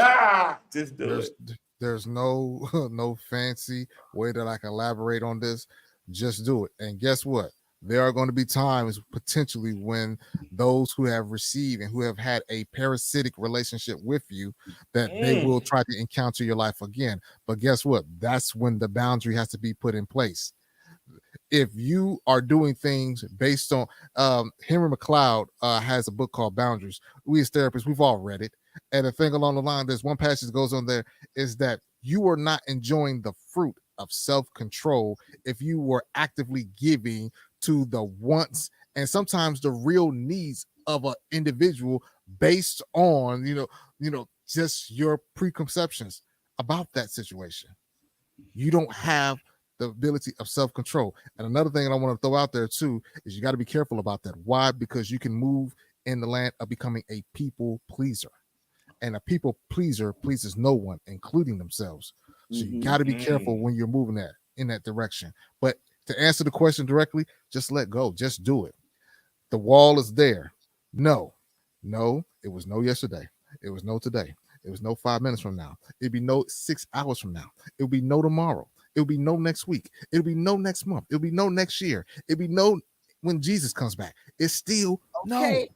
Just do There's it. there's no no fancy way that I can elaborate on this. Just do it. And guess what? There are going to be times potentially when those who have received and who have had a parasitic relationship with you that they will try to encounter your life again. But guess what? That's when the boundary has to be put in place. If you are doing things based on Henry McLeod has a book called Boundaries. We as therapists, we've all read it. And the thing along the line, there's one passage that goes on there is that you are not enjoying the fruit of self-control if you were actively giving to the wants and sometimes the real needs of an individual based on just your preconceptions about that situation. You don't have the ability of self-control. And another thing that I want to throw out there too is you got to be careful about that. Why? Because you can move in the land of becoming a people pleaser. And a people pleaser pleases no one, including themselves. So you got to be careful when you're moving that in that direction. But to answer the question directly, just let go. Just do it. The wall is there. No, it was no yesterday. It was no today. It was no 5 minutes from now. It'd be no 6 hours from now. It'll be no tomorrow. It'll be no next week. It'll be no next month. It'll be no next year. It'll be no when Jesus comes back. It's still Okay. No.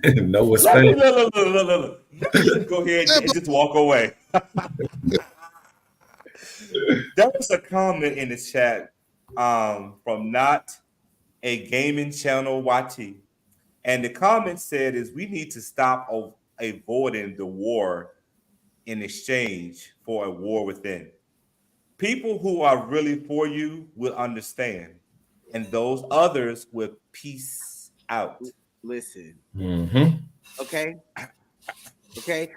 No, what's Let me, funny? look. Let me just go ahead and just walk away. There was a comment in the chat from not a gaming channel YT. And the comment said is we need to stop avoiding the war in exchange for a war within. People who are really for you will understand, and those others will peace out. Listen. Mm-hmm. Okay.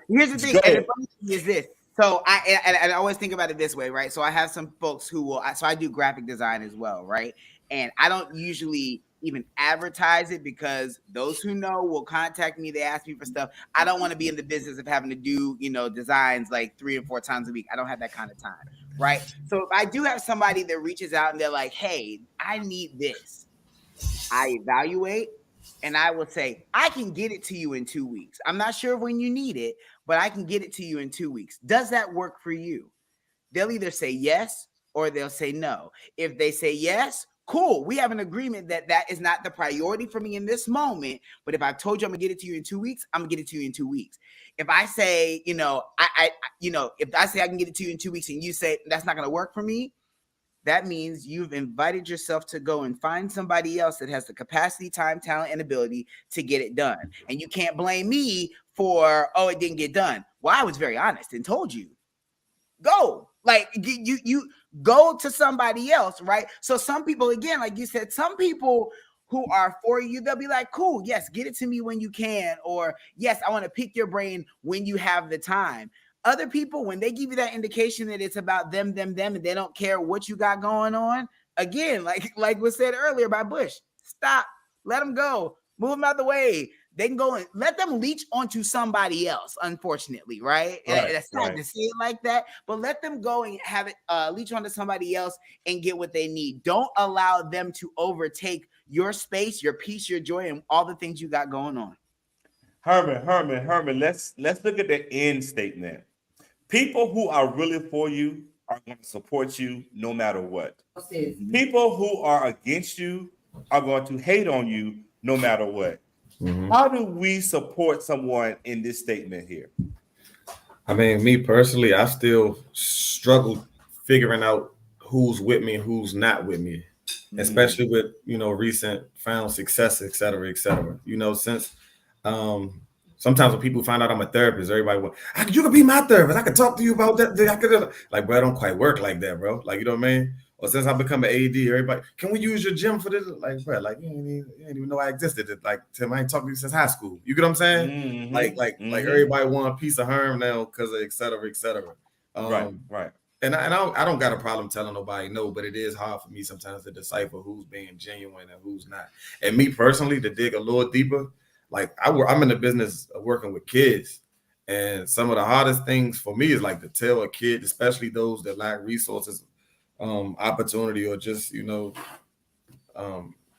Here's the thing, Go and the ahead. funny thing is this. So I always think about it this way, right? So I have some folks who will. So I do graphic design as well, right? And I don't usually even advertise it because those who know will contact me. They ask me for stuff. I don't want to be in the business of having to do designs like 3 and 4 times a week. I don't have that kind of time, right? So if I do have somebody that reaches out and they're like, "Hey, I need this," I evaluate. And I will say, I can get it to you in 2 weeks. I'm not sure when you need it, but I can get it to you in 2 weeks. Does that work for you? They'll either say yes or they'll say no. If they say yes, cool. We have an agreement that that is not the priority for me in this moment. But if I've told you I'm gonna get it to you in 2 weeks, I'm gonna get it to you in 2 weeks. If I say, if I say I can get it to you in 2 weeks and you say that's not gonna work for me, that means you've invited yourself to go and find somebody else that has the capacity, time, talent, and ability to get it done. And you can't blame me for, oh, it didn't get done. Well, I was very honest and told you, go. Like you go to somebody else, right? So some people, again, like you said, some people who are for you, they'll be like, cool, yes, get it to me when you can, or yes, I want to pick your brain when you have the time. Other people, when they give you that indication that it's about them, and they don't care what you got going on, again, like was said earlier by Bush, stop, let them go, move them out the way. They can go and let them leech onto somebody else, unfortunately, right? That's sad to say it like that, but let them go and have it leech onto somebody else and get what they need. Don't allow them to overtake your space, your peace, your joy, and all the things you got going on. Herman, let's look at the end statement. People who are really for you are going to support you no matter what. People who are against you are going to hate on you no matter what. Mm-hmm. How do we support someone in this statement here? I mean, me personally, I still struggle figuring out who's with me and who's not with me, especially with recent found success, et cetera, et cetera. Since sometimes when people find out I'm a therapist, everybody wants, you could be my therapist. I could talk to you about that. Like, bro, I don't quite work like that, bro. Like, you know what I mean? Or since I become an AD, everybody, can we use your gym for this? Like, bro, like you ain't even know I existed. Like, Tim, I ain't talked to you since high school. You get what I'm saying? Like everybody want a piece of Herm now because of et cetera, et cetera. Right, right. And I don't got a problem telling nobody no, but it is hard for me sometimes to decipher who's being genuine and who's not. And me personally, to dig a little deeper, like I'm in the business of working with kids, and some of the hardest things for me is like to tell a kid, especially those that lack resources, opportunity, or just the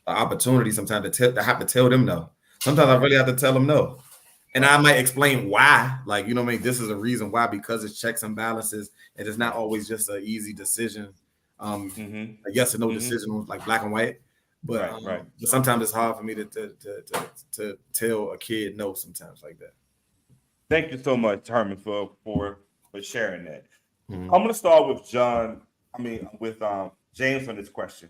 opportunity sometimes to have to tell them no. Sometimes I really have to tell them no. And I might explain why, like, you know what I mean? This is a reason why, because it's checks and balances, and it's not always just an easy decision, a yes or no decision, like black and white. But Right. But sometimes it's hard for me to tell a kid no sometimes like that. Thank you so much, Herman, for sharing that. Mhm. I'm gonna start with with James on this question.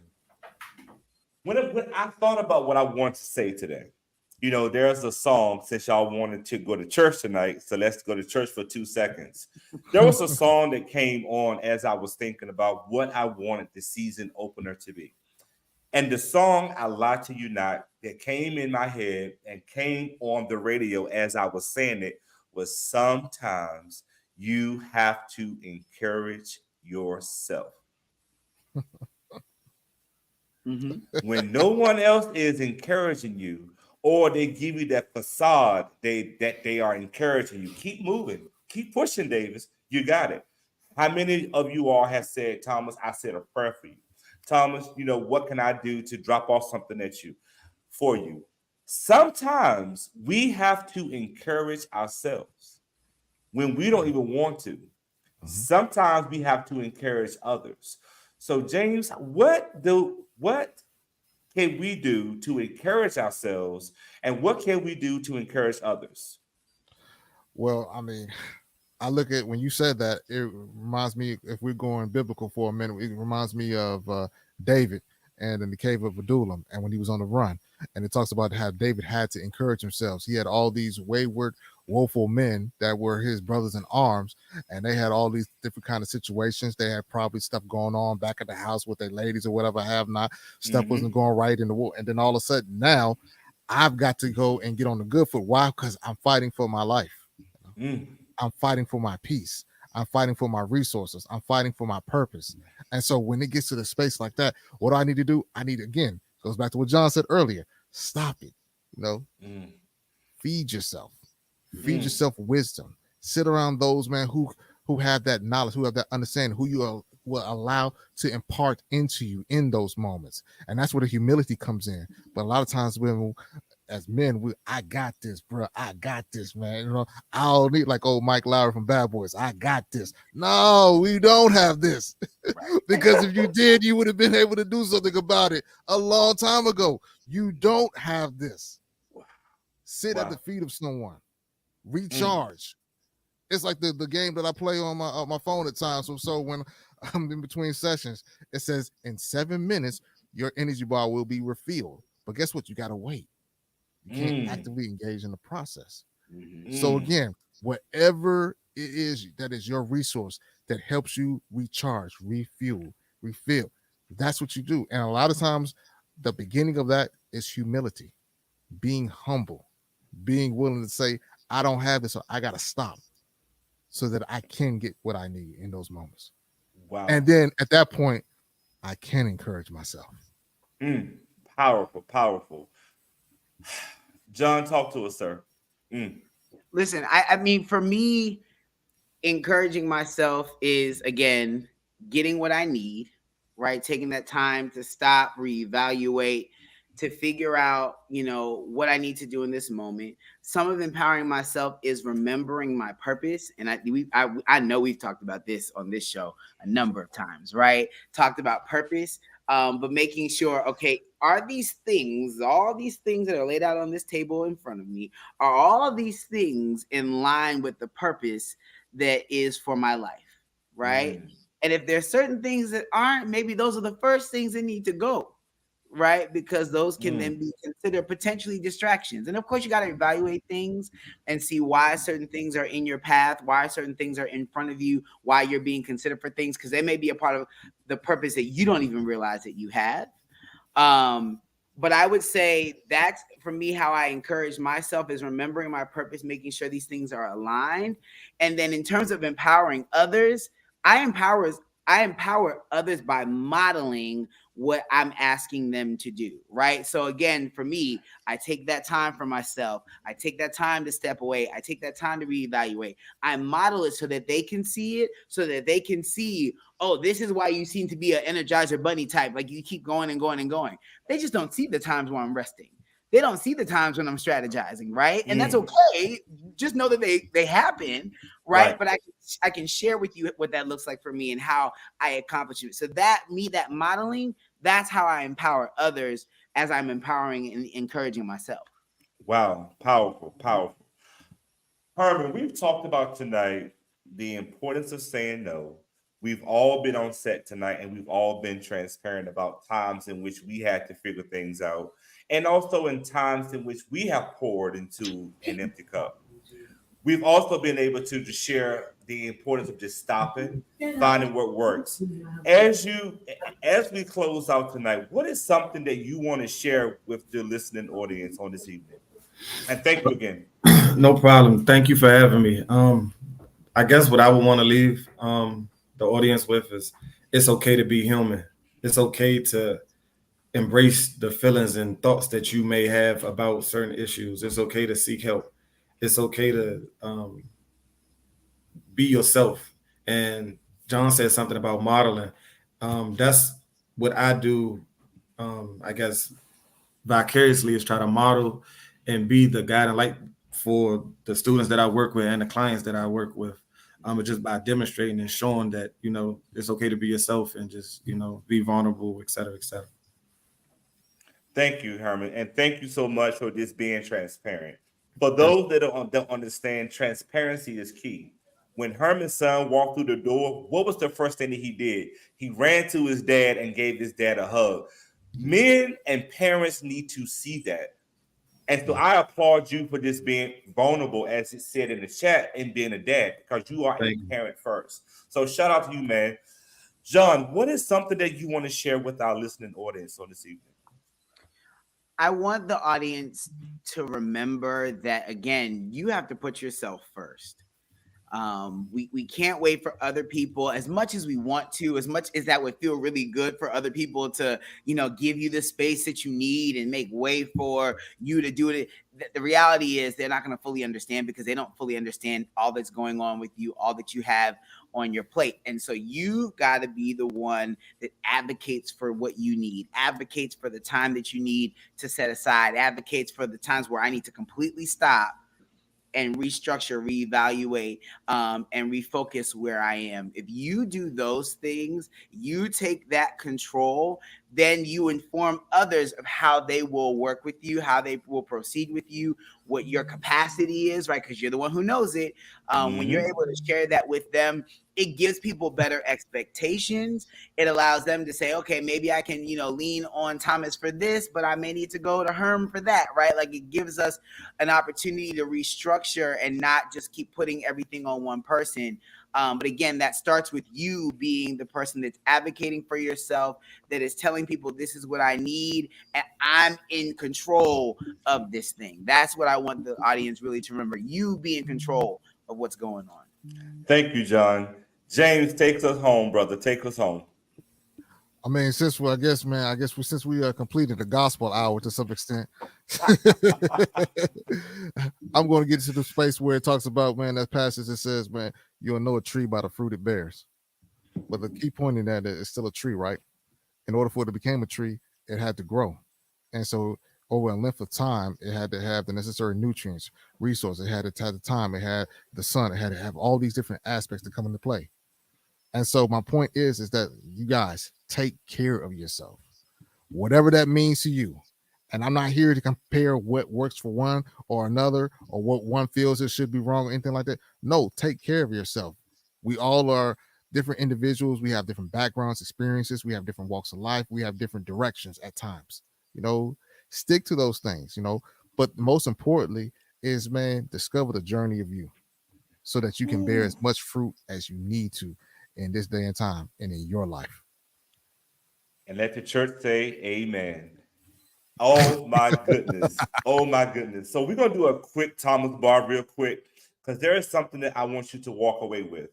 When I thought about what I want to say today, there's a song, since y'all wanted to go to church tonight, so let's go to church for 2 seconds. There was a song that came on as I was thinking about what I wanted the season opener to be. And the song, I Lie to You Not, that came in my head and came on the radio as I was saying it was Sometimes You Have to Encourage Yourself. When no one else is encouraging you, or they give you that facade that they are encouraging you, keep moving, keep pushing, Davis. You got it. How many of you all have said, Thomas, I said a prayer for you? Thomas, what can I do to drop off something at you for you? Sometimes we have to encourage ourselves when we don't even want to. Sometimes we have to encourage others. So, James, what can we do to encourage ourselves, and what can we do to encourage others? Well, I mean, I look at when you said that, it reminds me, if we're going biblical for a minute, it reminds me of David and in the cave of Adullam, and when he was on the run. And it talks about how David had to encourage himself. He had all these wayward, woeful men that were his brothers in arms, and they had all these different kind of situations. They had probably stuff going on back at the house with their ladies or whatever have not. Stuff wasn't going right in the war. And then all of a sudden now I've got to go and get on the good foot. Why? Because I'm fighting for my life. I'm fighting for my peace. I'm fighting for my resources. I'm fighting for my purpose. And so when it gets to the space like that, what do I need to do? I need, again, goes back to what John said earlier. Stop it. Feed yourself. Feed yourself wisdom. Sit around those, man, who have that knowledge, who have that understanding, who you will allow to impart into you in those moments. And that's where the humility comes in. But a lot of times when as men, I got this, bro. I got this, man. I don't need like old Mike Lowry from Bad Boys. I got this. No, we don't have this. Because if you did, you would have been able to do something about it a long time ago. You don't have this. Sit at the feet of someone. Recharge. It's like the game that I play on my phone at times. So when I'm in between sessions, it says in 7 minutes, your energy bar will be refilled. But guess what? You got to wait. You can't actively engage in the process. So again, whatever it is that is your resource that helps you recharge, refuel, refill, that's what you do. And a lot of times, the beginning of that is humility, being humble, being willing to say, I don't have this, so I got to stop so that I can get what I need in those moments. Wow. And then at that point, I can encourage myself. Powerful, powerful. John, talk to us, sir. Listen, I mean, for me, encouraging myself is, again, getting what I need, right? Taking that time to stop, reevaluate, to figure out, what I need to do in this moment. Some of empowering myself is remembering my purpose. And I know we've talked about this on this show a number of times, right? Talked about purpose, but making sure, okay, are these things, all these things that are laid out on this table in front of me, are all of these things in line with the purpose that is for my life, right? And if there's certain things that aren't, maybe those are the first things that need to go, right? Because those can then be considered potentially distractions. And of course, you got to evaluate things and see why certain things are in your path, why certain things are in front of you, why you're being considered for things, because they may be a part of the purpose that you don't even realize that you have. But I would say that's for me how I encourage myself is remembering my purpose, making sure these things are aligned. And then in terms of empowering others, I empower I empower others by modeling what I'm asking them to do, right? So again, for me, I take that time for myself. I take that time to step away. I take that time to reevaluate. I model it so that they can see it, so that they can see, oh, this is why you seem to be an Energizer Bunny type. Like you keep going and going and going. They just don't see the times when I'm resting. They don't see the times when I'm strategizing, right? And that's okay. Just know that they happen, right? But I can share with you what that looks like for me and how I accomplish it. So that modeling, that's how I empower others as I'm empowering and encouraging myself. Wow, powerful, powerful. Herman, we've talked about tonight the importance of saying no. We've all been on set tonight and we've all been transparent about times in which we had to figure things out and also in times in which we have poured into an empty cup. We've also been able to just share the importance of just stopping, finding what works. As we close out tonight, what is something that you want to share with the listening audience on this evening? And thank you again. No problem. Thank you for having me. I guess what I would want to leave the audience with is it's okay to be human. It's okay to embrace the feelings and thoughts that you may have about certain issues. It's okay to seek help. It's okay to be yourself. And John said something about modeling. That's what I do. I guess vicariously is try to model and be the guiding light for the students that I work with and the clients that I work with. Just by demonstrating and showing that it's okay to be yourself and just be vulnerable, et cetera, et cetera. Thank you, Herman, and thank you so much for just being transparent. For Yes. those that don't understand, transparency is key. When Herman's son walked through the door, what was the first thing that he did? He ran to his dad and gave his dad a hug. Men and parents need to see that. And so I applaud you for just being vulnerable, as it said in the chat, and being a dad, because you are a Thank you. parent first. So shout out to you, man. John, what is something that you want to share with our listening audience on this evening? I want the audience to remember that again, you have to put yourself first. We can't wait for other people as much as we want to, as much as that would feel really good for other people to, give you the space that you need and make way for you to do it. The reality is they're not going to fully understand because they don't fully understand all that's going on with you, all that you have on your plate. And so you've got to be the one that advocates for what you need, advocates for the time that you need to set aside, advocates for the times where I need to completely stop and restructure, reevaluate, and refocus where I am. If you do those things, you take that control, then you inform others of how they will work with you, how they will proceed with you, what your capacity is, right? Because you're the one who knows it. When you're able to share that with them, it gives people better expectations. It allows them to say, okay, maybe I can, lean on Thomas for this, but I may need to go to Herm for that, right? Like it gives us an opportunity to restructure and not just keep putting everything on one person. But again, that starts with you being the person that's advocating for yourself, that is telling people this is what I need, and I'm in control of this thing. That's what I want the audience really to remember. You be in control of what's going on. Thank you, John. James, take us home, brother. Take us home. I mean, since since we completed the gospel hour to some extent, I'm going to get to the space where it talks about, man, that passage that says, man, you'll know a tree by the fruit it bears. But the key point in that is it's still a tree, right? In order for it to become a tree, it had to grow. And so over a length of time, it had to have the necessary nutrients, resources. It had to have the time. It had the sun. It had to have all these different aspects to come into play. And so my point is that you guys take care of yourself, whatever that means to you. And I'm not here to compare what works for one or another or what one feels it should be wrong or anything like that. No, take care of yourself. We all are different individuals. We have different backgrounds, experiences. We have different walks of life. We have different directions at times. Stick to those things. But most importantly is, man, discover the journey of you, so that you can bear as much fruit as you need to in this day and time and in your life. And let the church say amen. Oh my goodness. Oh my goodness. So we're going to do a quick Thomas Bar real quick, because there is something that I want you to walk away with.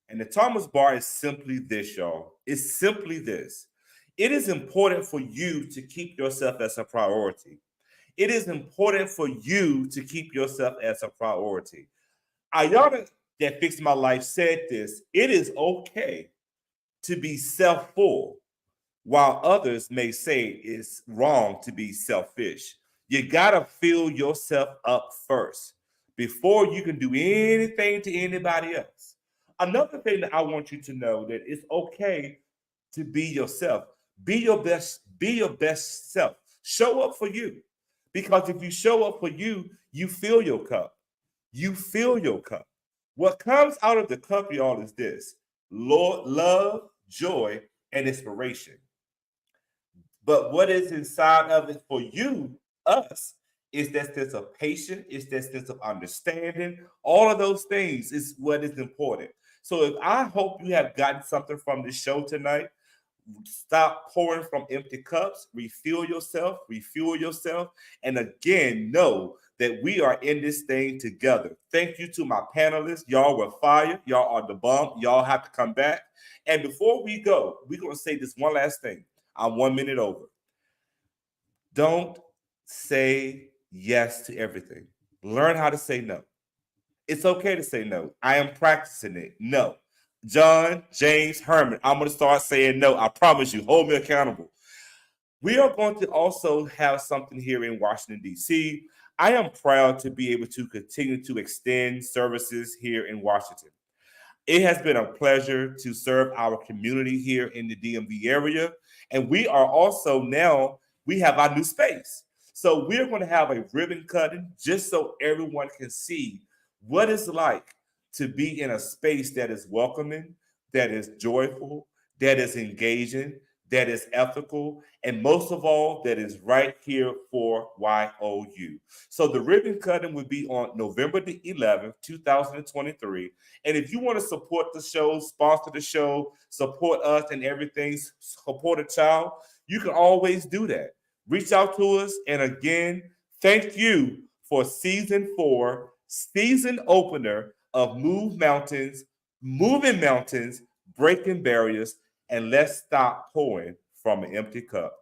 And the Thomas Bar is simply this, y'all. It's simply this. It is important for you to keep yourself as a priority. It is important for you to keep yourself as a priority. Ayana that fixed my life said this: it is okay to be self-full, while others may say it's wrong to be selfish. You gotta fill yourself up first before you can do anything to anybody else. Another thing that I want you to know, that it's okay to be yourself. Be your best self. Show up for you. Because if you show up for you, you fill your cup. You fill your cup. What comes out of the cup, y'all, is this: Lord, love, joy, and inspiration. But what is inside of it for you, us, is that sense of patience, is that sense of understanding. All of those things is what is important. So if I hope you have gotten something from this show tonight, stop pouring from empty cups, refuel yourself, and again, know that we are in this thing together. Thank you to my panelists. Y'all were fire. Y'all are the bomb. Y'all have to come back. And before we go, we're going to say this one last thing. I'm 1 minute over. Don't say yes to everything. Learn how to say no. It's okay to say no. I am practicing it. No. John, James, Herman, I'm going to start saying no. I promise you. Hold me accountable. We are going to also have something here in Washington, D.C. I am proud to be able to continue to extend services here in Washington. It has been a pleasure to serve our community here in the DMV area. And we are also now, we have our new space. So we're going to have a ribbon cutting just so everyone can see what it's like to be in a space that is welcoming, that is joyful, that is engaging, that is ethical, and most of all, that is right here for YOU. So the ribbon cutting will be on November the 11th, 2023. And if you want to support the show, sponsor the show, support us and everything, support a child, you can always do that. Reach out to us. And again, thank you for season 4, season opener of Moving Mountains, Breaking Barriers, and let's stop pouring from an empty cup.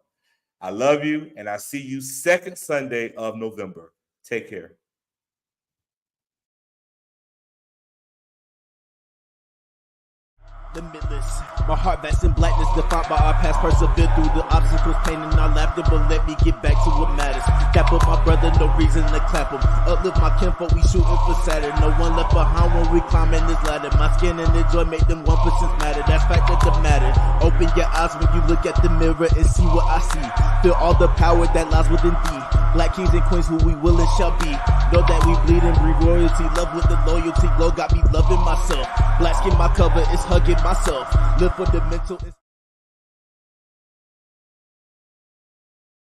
I love you, and I see you second Sunday of November. Take care. Limitless. My heart vast in blackness, defined by our past, persevere through the obstacles, pain and our laughter, but let me get back to what matters. Cap up my brother, no reason to clap him. Uplift my kinfolk, we shooting for Saturn. No one left behind when we climbing this ladder. My skin and the joy make them 1% matter. That's fact that the matter. Open your eyes when you look at the mirror and see what I see. Feel all the power that lies within thee. Black kings and queens who we will and shall be. Know that we bleed and breathe royalty. Love with the loyalty glow got me loving myself. Black skin my cover is hugging myself. Live for the mental.